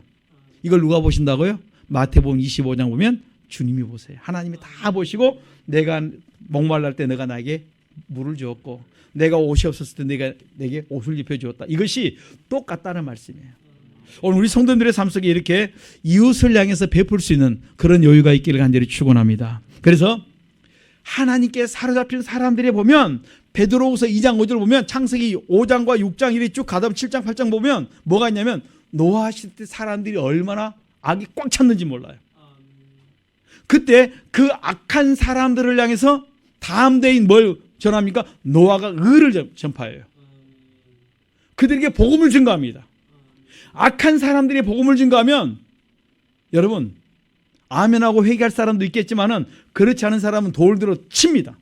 이걸 누가 보신다고요? 마태복음 25장 보면 주님이 보세요. 하나님이 다 보시고 내가 목말랄 때 내가 나에게 물을 주었고 내가 옷이 없었을 때 내가 내게 옷을 입혀주었다. 이것이 똑같다는 말씀이에요. 오늘 우리 성도들의 삶 속에 이렇게 이웃을 향해서 베풀 수 있는 그런 여유가 있기를 간절히 축원합니다. 그래서 하나님께 사로잡힌 사람들이 보면 베드로후서 2장 5절 보면 창세기 5장과 6장 이렇게 쭉 가다 보면 7장 8장 보면 뭐가 있냐면 노아하실 때 사람들이 얼마나 악이 꽉 찼는지 몰라요. 그때 그 악한 사람들을 향해서 다음 대인 뭘 전합니까? 노아가 의를 전파해요. 그들에게 복음을 증거합니다. 악한 사람들이 복음을 증거하면 여러분 아멘하고 회개할 사람도 있겠지만은 그렇지 않은 사람은 돌들어 칩니다.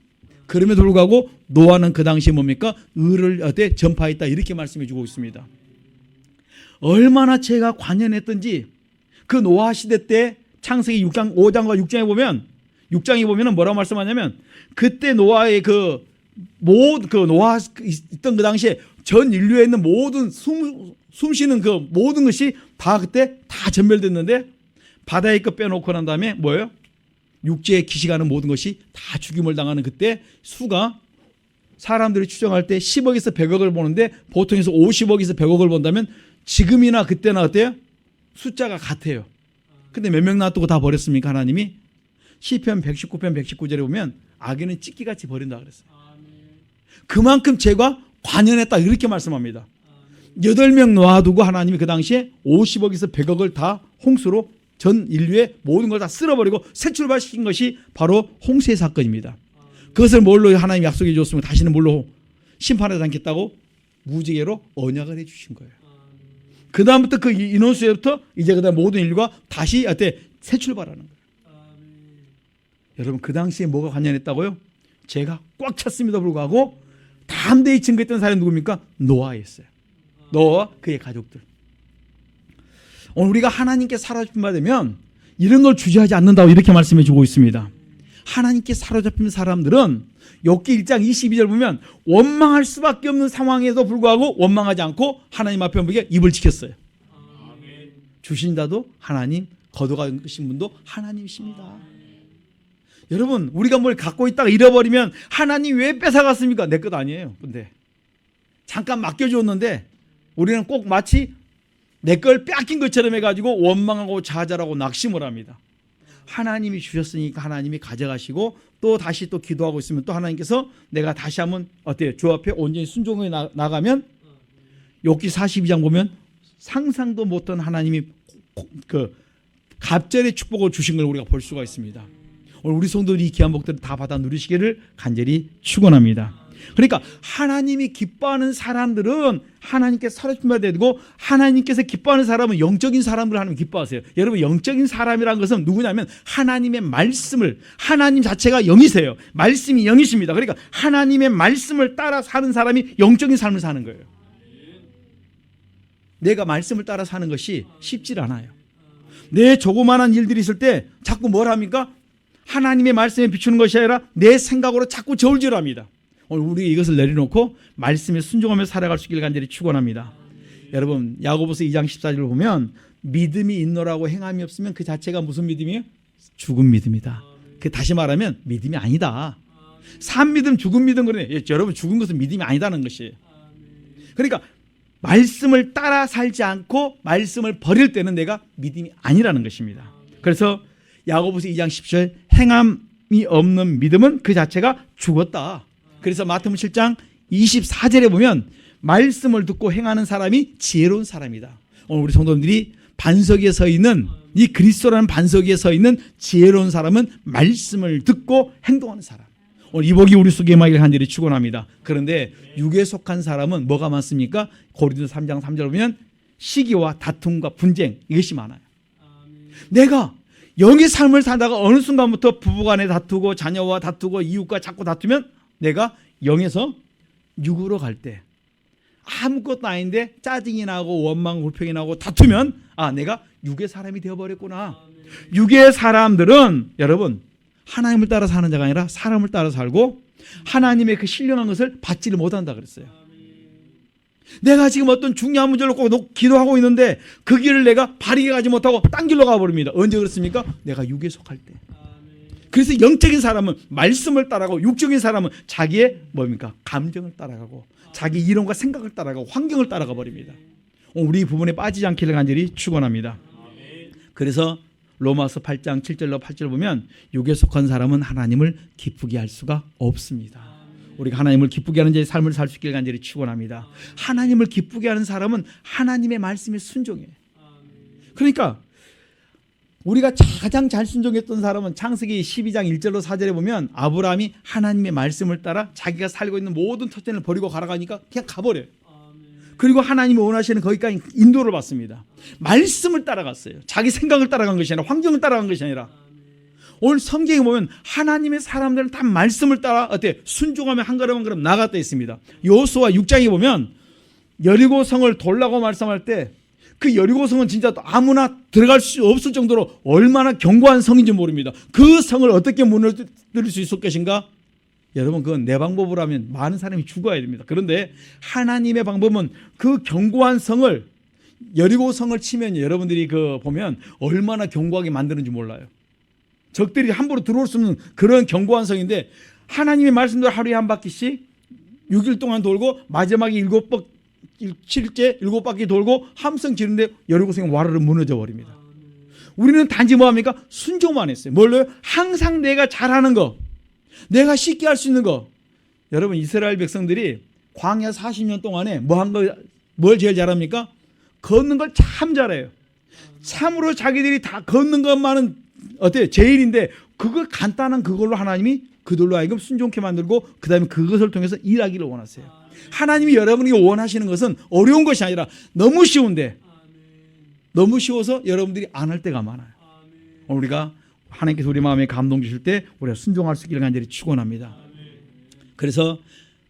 그럼에도 불구하고 노아는 그 당시에 뭡니까? 의를 어때 전파했다 이렇게 말씀해 주고 있습니다. 얼마나 죄가 관연했던지 그 노아 시대 때 창세기 6장 5장과 6장에 보면 6장에 보면은 뭐라고 말씀하냐면 그때 노아의 그 노아 있던 그 당시에 전 인류에 있는 모든 숨 쉬는 그 모든 것이 다 그때 다 전멸됐는데 바다의 것 빼놓고 난 다음에 뭐예요? 육지에 기식하는 모든 것이 다 죽임을 당하는 그때 수가 사람들이 추정할 때 10억에서 100억을 보는데 보통에서 50억에서 100억을 본다면 지금이나 그때나 어때요? 숫자가 같아요. 근데 몇 명 놔두고 다 버렸습니까? 하나님이 시편 119편 119절에 보면 악인은 찢기같이 버린다 그랬어요. 그만큼 죄가 관연했다 이렇게 말씀합니다. 8명 놔두고 하나님이 그 당시에 50억에서 100억을 다 홍수로 전 인류의 모든 걸 다 쓸어버리고 새 출발시킨 것이 바로 홍수의 사건입니다. 그것을 뭘로 하나님이 약속해 주었으면 다시는 뭘로 심판하지 않겠다고 무지개로 언약을 해 주신 거예요. 그 다음부터 그 인원수에부터 이제 그다음 모든 인류가 다시 새 출발하는 거예요. 여러분 그 당시에 뭐가 관련했다고요? 죄가 꽉 찼음에도 불구하고 담대히 증거했던 사람이 누굽니까? 노아였어요. 노아와 그의 가족들. 오늘 우리가 하나님께 사로잡힌 바 되면 이런 걸 주저하지 않는다고 이렇게 말씀해 주고 있습니다. 하나님께 사로잡힌 사람들은 욥기 1장 22절 보면 원망할 수밖에 없는 상황에도 불구하고 원망하지 않고 하나님 앞에 보게 입을 지켰어요. 주신 자도 하나님, 거둬가신 분도 하나님이십니다. 여러분 우리가 뭘 갖고 있다가 잃어버리면 하나님 왜 뺏어갔습니까? 내 것 아니에요. 근데 잠깐 맡겨주었는데 우리는 꼭 마치 내 걸 뺏긴 것처럼 해가지고 원망하고 좌절하고 낙심을 합니다. 하나님이 주셨으니까 하나님이 가져가시고 또 다시 또 기도하고 있으면 또 하나님께서 내가 다시 한번 어때요? 주 앞에 온전히 순종해 나가면 욥기 42장 보면 상상도 못한 하나님이 그 갑절의 축복을 주신 걸 우리가 볼 수가 있습니다. 오늘 우리 성도들이 이 귀한 복들을 다 받아 누리시기를 간절히 축원합니다. 그러니까 하나님이 기뻐하는 사람들은 하나님께 사로잡힌 바 되고 하나님께서 기뻐하는 사람은 영적인 사람들을 하나님 기뻐하세요. 여러분 영적인 사람이라는 것은 누구냐면 하나님의 말씀을 하나님 자체가 영이세요. 말씀이 영이십니다. 그러니까 하나님의 말씀을 따라 사는 사람이 영적인 삶을 사는 거예요. 내가 말씀을 따라 사는 것이 쉽지 않아요. 내 조그마한 일들이 있을 때 자꾸 뭘 합니까? 하나님의 말씀에 비추는 것이 아니라 내 생각으로 자꾸 저울질합니다. 오늘 우리 이것을 내려놓고 말씀에 순종하며 살아갈 수 있기를 간절히 축원합니다. 여러분 야고보서 2장 14절을 보면 믿음이 있노라고 행함이 없으면 그 자체가 무슨 믿음이에요? 죽은 믿음이다. 그 다시 말하면 믿음이 아니다. 산 믿음, 죽은 믿음 그러네. 여러분 죽은 것은 믿음이 아니다는 것이에요. 그러니까 말씀을 따라 살지 않고 말씀을 버릴 때는 내가 믿음이 아니라는 것입니다. 그래서 야고보서 2장 10절 행함이 없는 믿음은 그 자체가 죽었다. 그래서 마태복음 7장 24절에 보면 말씀을 듣고 행하는 사람이 지혜로운 사람이다. 오늘 우리 성도님들이 반석 위에 서 있는 이 그리스도라는 반석 위에 서 있는 지혜로운 사람은 말씀을 듣고 행동하는 사람. 오늘 이 복이 우리 속에 임하기를 간절히 축원합니다. 그런데 육에 속한 사람은 뭐가 많습니까? 고린도서 3장 3절 보면 시기와 다툼과 분쟁 이것이 많아요. 내가 영의 삶을 살다가 어느 순간부터 부부간에 다투고 자녀와 다투고 이웃과 자꾸 다투면 내가 영에서 육으로 갈 때 아무것도 아닌데 짜증이 나고 원망 불평이 나고 다투면 내가 육의 사람이 되어버렸구나. 육의 사람들은 여러분 하나님을 따라 사는 자가 아니라 사람을 따라 살고 하나님의 그 신령한 것을 받지를 못한다 그랬어요. 내가 지금 어떤 중요한 문제를 꼭 기도하고 있는데 그 길을 내가 바르게 가지 못하고 딴 길로 가버립니다. 언제 그렇습니까? 내가 육에 속할 때. 그래서 영적인 사람은 말씀을 따라가고 육적인 사람은 자기의 뭡니까? 감정을 따라가고 자기 이론과 생각을 따라가고 환경을 따라가 버립니다. 우리 부분에 빠지지 않기를 간절히 축원합니다. 그래서 로마서 8장 7절로 8절 보면 육에 속한 사람은 하나님을 기쁘게 할 수가 없습니다. 우리가 하나님을 기쁘게 하는 자의 삶을 살 수 있기를 간절히 축원합니다. 하나님을 기쁘게 하는 사람은 하나님의 말씀에 순종해요. 그러니까 우리가 가장 잘 순종했던 사람은 창세기 12장 1절로 4절에 보면 아브라함이 하나님의 말씀을 따라 자기가 살고 있는 모든 터전을 버리고 가라가니까 그냥 가버려요. 그리고 하나님이 원하시는 거기까지 인도를 받습니다. 말씀을 따라갔어요. 자기 생각을 따라간 것이 아니라 환경을 따라간 것이 아니라. 오늘 성경에 보면 하나님의 사람들은 다 말씀을 따라 순종하며 한 걸음 한 걸음 나갔다 있습니다. 여호수아 6장에 보면 여리고성을 돌라고 말씀할 때 그 여리고성은 진짜 아무나 들어갈 수 없을 정도로 얼마나 견고한 성인지 모릅니다. 그 성을 어떻게 무너뜨릴 수 있을 것인가? 여러분 그건 내 방법으로 하면 많은 사람이 죽어야 됩니다. 그런데 하나님의 방법은 그 견고한 성을 여리고성을 치면 여러분들이 보면 얼마나 견고하게 만드는지 몰라요. 적들이 함부로 들어올 수 없는 그런 견고한 성인데 하나님의 말씀대로 하루에 한 바퀴씩 6일 동안 돌고 마지막에 7바퀴 돌고 함성 지르는데 여리고성이 와르르 무너져 버립니다. 우리는 단지 뭐합니까? 순종만 했어요. 뭘로요? 항상 내가 잘하는 거, 내가 쉽게 할 수 있는 거. 여러분 이스라엘 백성들이 광야 40년 동안에 뭘 제일 잘합니까? 걷는 걸 참 잘해요. 참으로 자기들이 다 걷는 것만은 제일인데 그걸 간단한 그걸로 하나님이 그들로 하여금 순종케 만들고 그 다음에 그것을 통해서 일하기를 원하세요. 하나님이 여러분이 원하시는 것은 어려운 것이 아니라 너무 쉬운데 너무 쉬워서 여러분들이 안 할 때가 많아요. 우리가 하나님께서 우리 마음에 감동 주실 때 우리가 순종할 수 있기를 간절히 축원합니다. 그래서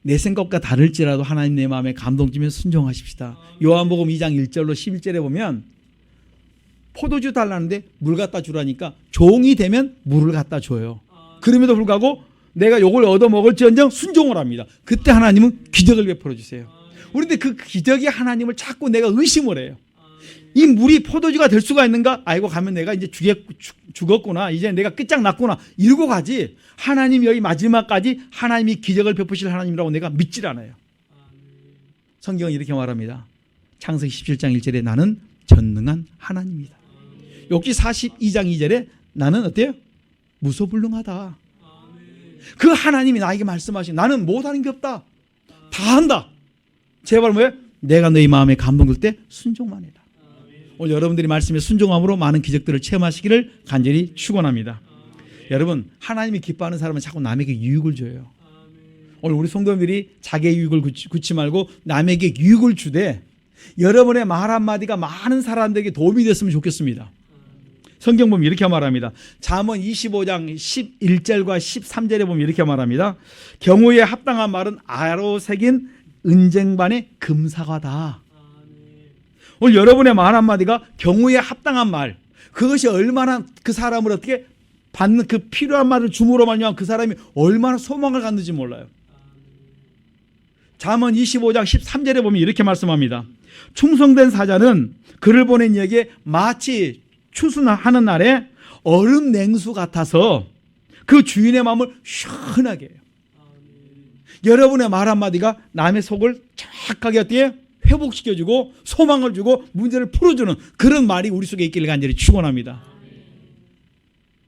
내 생각과 다를지라도 하나님 내 마음에 감동 주면 순종하십시다. 요한복음 2장 1절로 11절에 보면 포도주 달라는데 물 갖다 주라니까 종이 되면 물을 갖다 줘요. 그럼에도 불구하고 내가 요걸 얻어먹을지언정 순종을 합니다. 그때 하나님은 기적을 베풀어 주세요. 그런데 그 기적이 하나님을 자꾸 내가 의심을 해요. 이 물이 포도주가 될 수가 있는가? 아이고 가면 내가 이제 죽었구나. 이제 내가 끝장났구나. 이러고 가지. 하나님 여기 마지막까지 하나님이 기적을 베푸실 하나님이라고 내가 믿질 않아요. 성경은 이렇게 말합니다. 창세기 17장 1절에 나는 전능한 하나님이다. 욥기 42장 2절에 나는 어때요? 무소불능하다. 그 하나님이 나에게 말씀하신 나는 못하는 게 없다. 다 한다. 제발 뭐예요? 내가 너희 마음에 감동 줄 때 순종만 해라. 오늘 여러분들이 말씀에 순종함으로 많은 기적들을 체험하시기를 간절히 축원합니다. 여러분 하나님이 기뻐하는 사람은 자꾸 남에게 유익을 줘요. 오늘 우리 성도님들이 자기의 유익을 굳지 말고 남에게 유익을 주되 여러분의 말 한마디가 많은 사람들에게 도움이 됐으면 좋겠습니다. 성경 보면 이렇게 말합니다. 잠언 25장 11절과 13절에 보면 이렇게 말합니다. 경우에 합당한 말은 아로 새긴 은쟁반의 금사과다. 오늘 여러분의 말 한마디가 경우에 합당한 말, 그것이 얼마나 그 사람을 어떻게 받는 그 필요한 말을 줌으로 말미암아 그 사람이 얼마나 소망을 갖는지 몰라요. 잠언 25장 13절에 보면 이렇게 말씀합니다. 충성된 사자는 그를 보낸 이에게 마치 추수하는 날에 얼음 냉수 같아서 그 주인의 마음을 시원하게 해요. 여러분의 말 한마디가 남의 속을 정확하게 어떻게 회복시켜주고 소망을 주고 문제를 풀어주는 그런 말이 우리 속에 있기를 간절히 축원합니다.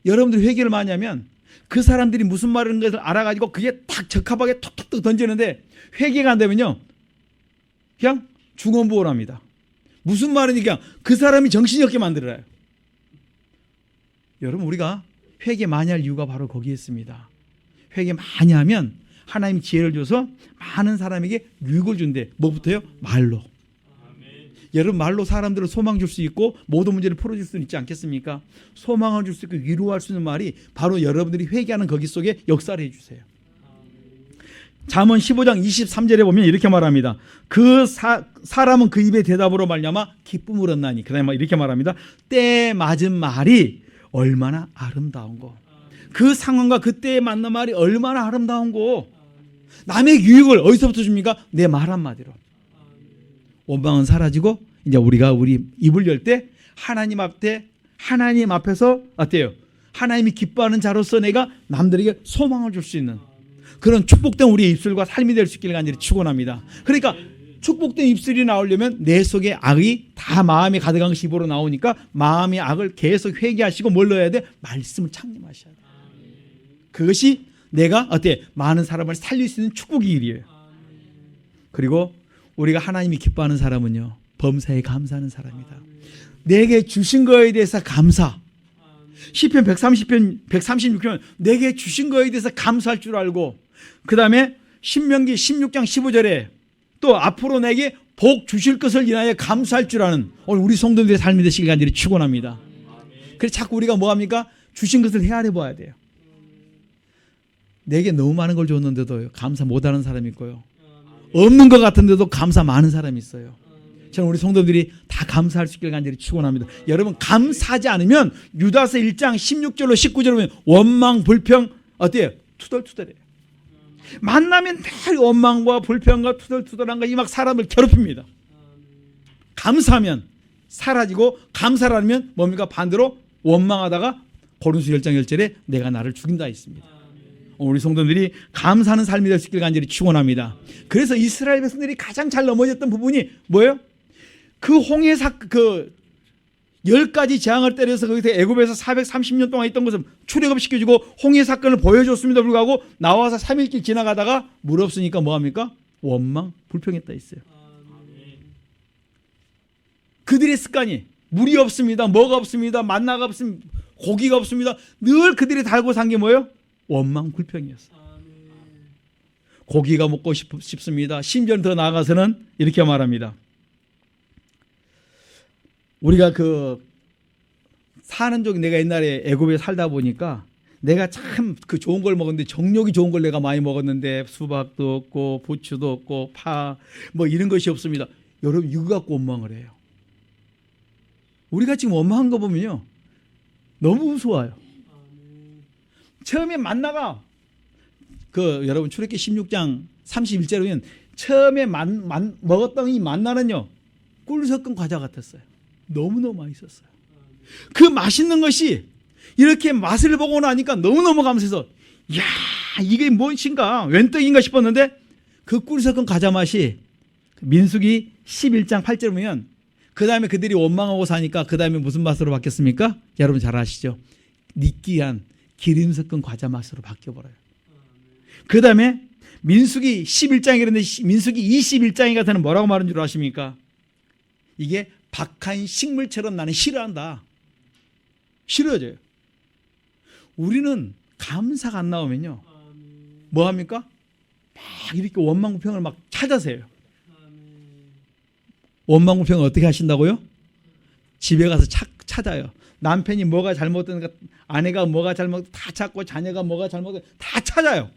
여러분들이 회개를 많이 하면 그 사람들이 무슨 말하는 것을 알아가지고 그게 딱 적합하게 톡톡톡 던지는데, 회개가 안 되면요 그냥 중언부언 합니다. 무슨 말이니까 그 사람이 정신이 없게 만들어요. 여러분, 우리가 회개 많이 할 이유가 바로 거기에 있습니다. 회개 많이 하면 하나님이 지혜를 줘서 많은 사람에게 유익을 준대. 뭐부터요? 말로. 여러분, 말로 사람들을 소망 줄 수 있고 모든 문제를 풀어줄 수 있지 않겠습니까? 소망을 줄 수 있고 위로할 수 있는 말이 바로 여러분들이 회개하는 거기 속에 역사를 해주세요. 잠언 15장 23절에 보면 이렇게 말합니다. 그 사람은 그 입의 대답으로 말미암아 기쁨을 얻나니. 그 다음에 이렇게 말합니다. 때에 맞은 말이 얼마나 아름다운고, 그 상황과 그때에 맞는 말이 얼마나 아름다운고. 남의 유익을 어디서부터 줍니까? 내 말 한마디로. 원망은 사라지고 이제 우리가 우리 입을 열 때 하나님 앞에서 어때요? 하나님이 기뻐하는 자로서 내가 남들에게 소망을 줄 수 있는 그런 축복된 우리의 입술과 삶이 될 수 있기를 간절히 축원합니다. 그러니까 축복된 입술이 나오려면 내 속에 악이 다 마음에 가득한 것이 입으로 나오니까 마음의 악을 계속 회개하시고 뭘 넣어야 돼? 말씀을 창림하셔야 돼. 그것이 내가 어때? 많은 사람을 살릴 수 있는 축복의 일이에요. 그리고 우리가 하나님이 기뻐하는 사람은요, 범사에 감사하는 사람이다. 내게 주신 거에 대해서 감사. 시편 136편 내게 주신 거에 대해서 감사할 줄 알고, 그 다음에 신명기 16장 15절에 또 앞으로 내게 복 주실 것을 인하여 감사할 줄 아는 오늘 우리 성도들의 삶이 되시길 간절히 축원합니다. 그래서 자꾸 우리가 뭐합니까? 주신 것을 헤아려 봐야 돼요. 내게 너무 많은 걸 줬는데도 감사 못하는 사람이 있고요, 없는 것 같은데도 감사 많은 사람이 있어요. 저는 우리 성도들이 다 감사할 수 있기를 간절히 축원합니다. 여러분, 감사하지 않으면 유다서 1장 16절로 19절에 보면 원망, 불평 어때요? 투덜투덜해요. 만나면 늘 원망과 불평과 투덜투덜한 거 이 막 사람을 괴롭힙니다. 감사하면 사라지고, 감사를 하면 뭡니까? 반대로 원망하다가 고린도서 10장 10절에 내가 나를 죽인다 있습니다. 우리 성도들이 감사하는 삶이 될 수 있기를 간절히 축원합니다. 그래서 이스라엘 백성들이 가장 잘 넘어졌던 부분이 뭐예요? 그 홍해 그 10가지 재앙을 때려서 거기서 애굽에서 430년 동안 있던 것을 출애굽시켜주고 홍해 사건을 보여줬음에도 불구하고 나와서 3일길 지나가다가 물 없으니까 뭐합니까? 원망, 불평했다 했어요. 그들의 습관이 물이 없습니다, 뭐가 없습니다, 만나가 없습니다, 고기가 없습니다. 늘 그들이 달고 산 게 뭐예요? 원망, 불평이었어요. 고기가 먹고 싶습니다. 심지어 더 나아가서는 이렇게 말합니다. 우리가 사는 쪽, 내가 옛날에 애굽에 살다 보니까 내가 참 그 좋은 걸 먹었는데, 정력이 좋은 걸 내가 많이 먹었는데 수박도 없고 부추도 없고 파 뭐 이런 것이 없습니다. 여러분, 이거 갖고 원망을 해요. 우리가 지금 원망한 거 보면요 너무 우스워요. 처음에 만나가 여러분 출애굽기 16장 31절에 보면 처음에 먹었던 이 만나는요 꿀 섞은 과자 같았어요. 너무너무 맛있었어요. 그 맛있는 것이 이렇게 맛을 보고 나니까 너무너무 감사해서, 이야, 이게 무엇인가, 웬 떡인가 싶었는데 그 꿀 섞은 과자 맛이 민수기 11장 8절에 보면 그 다음에 그들이 원망하고 사니까 그 다음에 무슨 맛으로 바뀌었습니까? 여러분 잘 아시죠? 느끼한 기름 섞은 과자 맛으로 바뀌어버려요. 그 다음에 민수기 11장이라는데 민수기 21장에 가서는 뭐라고 말하는 줄 아십니까? 이게 박한 식물처럼 나는 싫어한다. 싫어져요. 우리는 감사가 안 나오면요 뭐합니까? 막 이렇게 원망불평을 막 찾아서요. 원망불평을 어떻게 하신다고요? 집에 가서 찾아요. 남편이 뭐가 잘못된가, 아내가 뭐가 잘못, 다 찾고 자녀가 뭐가 잘못된 다 찾아요.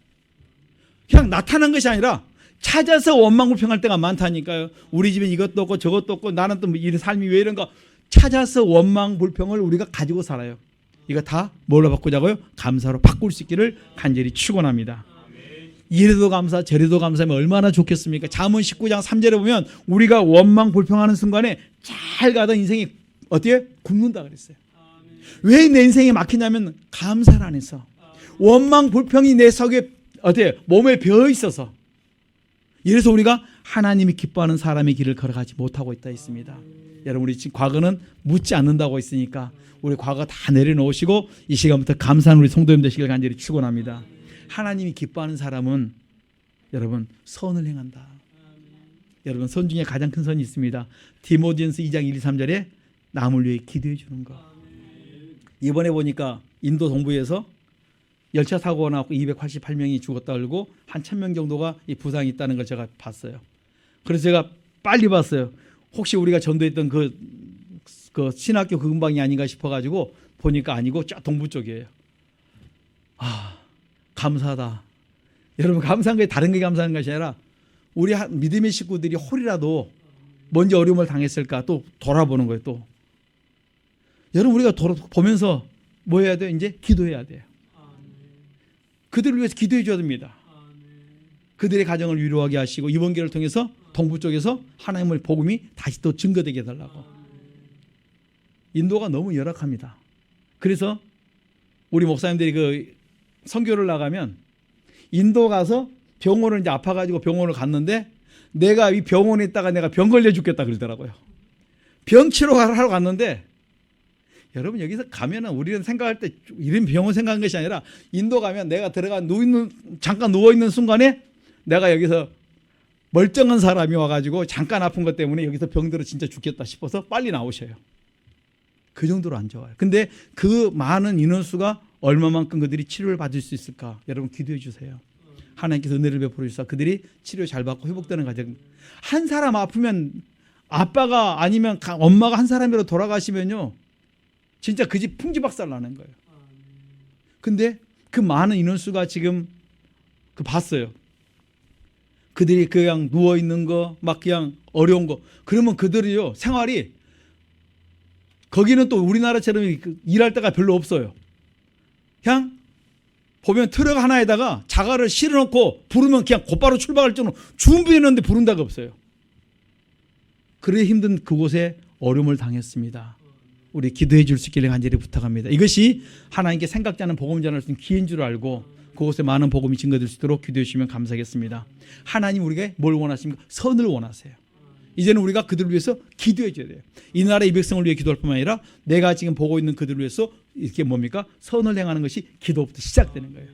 그냥 나타난 것이 아니라 찾아서 원망불평할 때가 많다니까요. 우리 집에 이것도 없고 저것도 없고 나는 또 이 삶이 왜 이런가. 찾아서 원망불평을 우리가 가지고 살아요. 이거 다 뭘로 바꾸자고요? 감사로 바꿀 수 있기를 간절히 축원합니다. 이래도 감사 저래도 감사하면 얼마나 좋겠습니까? 잠언 19장 3절에 보면 우리가 원망불평하는 순간에 잘 가던 인생이 어때요? 굽는다 그랬어요. 왜 내 인생이 막히냐면 감사를 안 해서. 원망불평이 내 속에 어때요? 몸에 배어 있어서. 이래서 우리가 하나님이 기뻐하는 사람의 길을 걸어가지 못하고 있다 했습니다. 여러분 우리 지금 과거는 묻지 않는다고 했으니까 우리 과거 다 내려놓으시고 이 시간부터 감사하는 우리 성도님 되시길 간절히 축원합니다. 하나님이 기뻐하는 사람은 여러분 선을 행한다. 여러분 선 중에 가장 큰 선이 있습니다. 디모데전서 2장 1, 2, 3절에 남을 위해 기도해 주는 것. 이번에 보니까 인도 동부에서 열차 사고가 나고 288명이 죽었다 그러고 한 1000명 정도가 이 부상이 있다는 걸 제가 봤어요. 그래서 제가 빨리 봤어요. 혹시 우리가 전도했던 그 신학교 그 근방이 아닌가 싶어가지고 보니까 아니고 저 동부 쪽이에요. 아, 감사하다. 여러분 감사한 게 다른 게 감사한 것이 아니라 우리 믿음의 식구들이 홀이라도 먼저 어려움을 당했을까 또 돌아보는 거예요. 또 여러분 우리가 보면서 뭐 해야 돼요? 이제 기도해야 돼요. 그들을 위해서 기도해 줘야 됩니다. 그들의 가정을 위로하게 하시고 이번 기회를 통해서 동부 쪽에서 하나님의 복음이 다시 또 증거되게 해달라고. 인도가 너무 열악합니다. 그래서 우리 목사님들이 그 선교를 나가면 인도 가서 병원을 이제 아파가지고 병원을 갔는데 내가 이 병원에 있다가 내가 병 걸려 죽겠다 그러더라고요. 병 치료하러 갔는데 여러분 여기서 가면은 우리는 생각할 때 이런 병원 생각한 것이 아니라 인도 가면 내가 들어가 잠깐 누워있는 순간에 내가 여기서 멀쩡한 사람이 와가지고 잠깐 아픈 것 때문에 여기서 병들어 진짜 죽겠다 싶어서 빨리 나오셔요. 그 정도로 안 좋아요. 근데 그 많은 인원수가 얼마만큼 그들이 치료를 받을 수 있을까? 여러분 기도해 주세요. 하나님께서 은혜를 베풀어 주셔서 그들이 치료 잘 받고 회복되는 과정. 한 사람 아프면 아빠가 아니면 엄마가 한 사람이라도 돌아가시면요. 진짜 그 집 풍지박살 나는 거예요. 근데 그 많은 인원수가 지금 봤어요. 그들이 그냥 누워있는 거, 막 그냥 어려운 거. 그러면 그들이요, 생활이 거기는 또 우리나라처럼 일할 데가 별로 없어요. 그냥 보면 트럭 하나에다가 자갈을 실어놓고 부르면 그냥 곧바로 출발할 정도로 준비했는데 부른 데가 없어요. 그래 힘든 그곳에 어려움을 당했습니다. 우리 기도해 줄 수 있기를 간절히 부탁합니다. 이것이 하나님께 생각지 않은 복음 전할 수 있는 기회인 줄 알고 그곳에 많은 복음이 증거될 수 있도록 기도해 주시면 감사하겠습니다. 하나님 우리가 뭘 원하십니까? 선을 원하세요. 이제는 우리가 그들을 위해서 기도해 줘야 돼요. 이 나라의 이 백성을 위해 기도할 뿐만 아니라 내가 지금 보고 있는 그들을 위해서 이렇게 뭡니까? 선을 행하는 것이 기도부터 시작되는 거예요.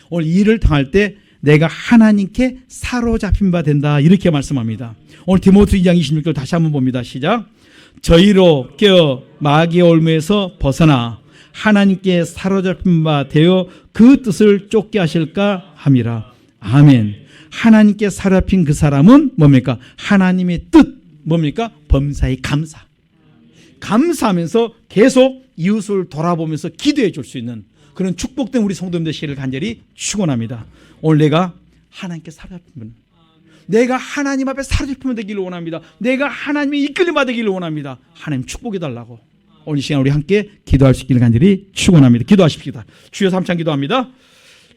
오늘 이 일을 당할 때 내가 하나님께 사로잡힌 바 된다 이렇게 말씀합니다. 오늘 디모데 2장 26절 다시 한번 봅니다. 시작. 저희로 깨어 마귀의 올무에서 벗어나 하나님께 사로잡힌 바 되어 그 뜻을 쫓게 하실까 함이라. 아멘. 하나님께 사로잡힌 그 사람은 뭡니까? 하나님의 뜻 뭡니까? 범사의 감사. 감사하면서 계속 이웃을 돌아보면서 기도해 줄 수 있는 그런 축복된 우리 성도님들 되시기를 간절히 축원합니다. 오늘 내가 하나님께 사로잡힌 분, 내가 하나님 앞에 사로잡히면 되기를 원합니다. 내가 하나님의 이끌림 받기를 원합니다. 하나님 축복해 달라고 오늘 이 시간 우리 함께 기도할 수 있기를 간절히 축원합니다. 기도하십시다. 주여 삼창 기도합니다.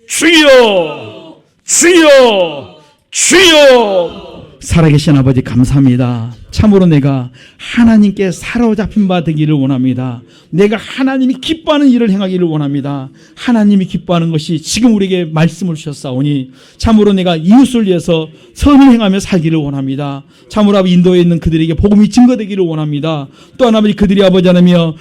주여 주여 주여. 살아계신 아버지 감사합니다. 참으로 내가 하나님께 사로잡힌 바 되기를 원합니다. 내가 하나님이 기뻐하는 일을 행하기를 원합니다. 하나님이 기뻐하는 것이 지금 우리에게 말씀을 주셨사오니 참으로 내가 이웃을 위해서 선을 행하며 살기를 원합니다. 참으로 아버지 인도에 있는 그들에게 복음이 증거되기를 원합니다. 또한 아버지 그들이 아버지 하나며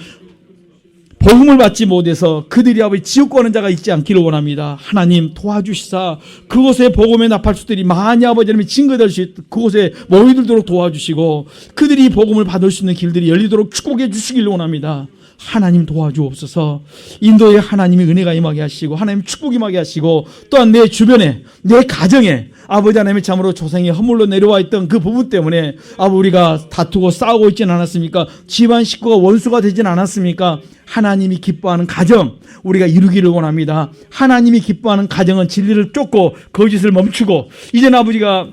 복음을 받지 못해서 그들이 아버지 지옥 가는 자가 있지 않기를 원합니다. 하나님 도와주시사 그곳에 복음의 나팔수들이 많이 아버지 하나님 증거될 수 있도록 그곳에 모이들도록 도와주시고 그들이 복음을 받을 수 있는 길들이 열리도록 축복해 주시기를 원합니다. 하나님 도와주옵소서. 인도에 하나님의 은혜가 임하게 하시고 하나님 축복이 임하게 하시고 또한 내 주변에 내 가정에 아버지 하나님의 참으로 조상이 허물로 내려와 있던 그 부분 때문에 우리가 다투고 싸우고 있지는 않았습니까? 집안 식구가 원수가 되지는 않았습니까? 하나님이 기뻐하는 가정 우리가 이루기를 원합니다. 하나님이 기뻐하는 가정은 진리를 쫓고 거짓을 멈추고 이제는 아버지가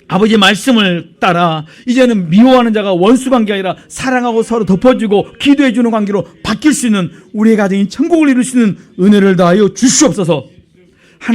아버지의 말씀을 따라 이제는 미워하는 자가 원수 관계 아니라 사랑하고 서로 덮어주고 기도해주는 관계로 바뀔 수 있는 우리의 가정이 천국을 이룰 수 있는 은혜를 다하여 주시옵소서.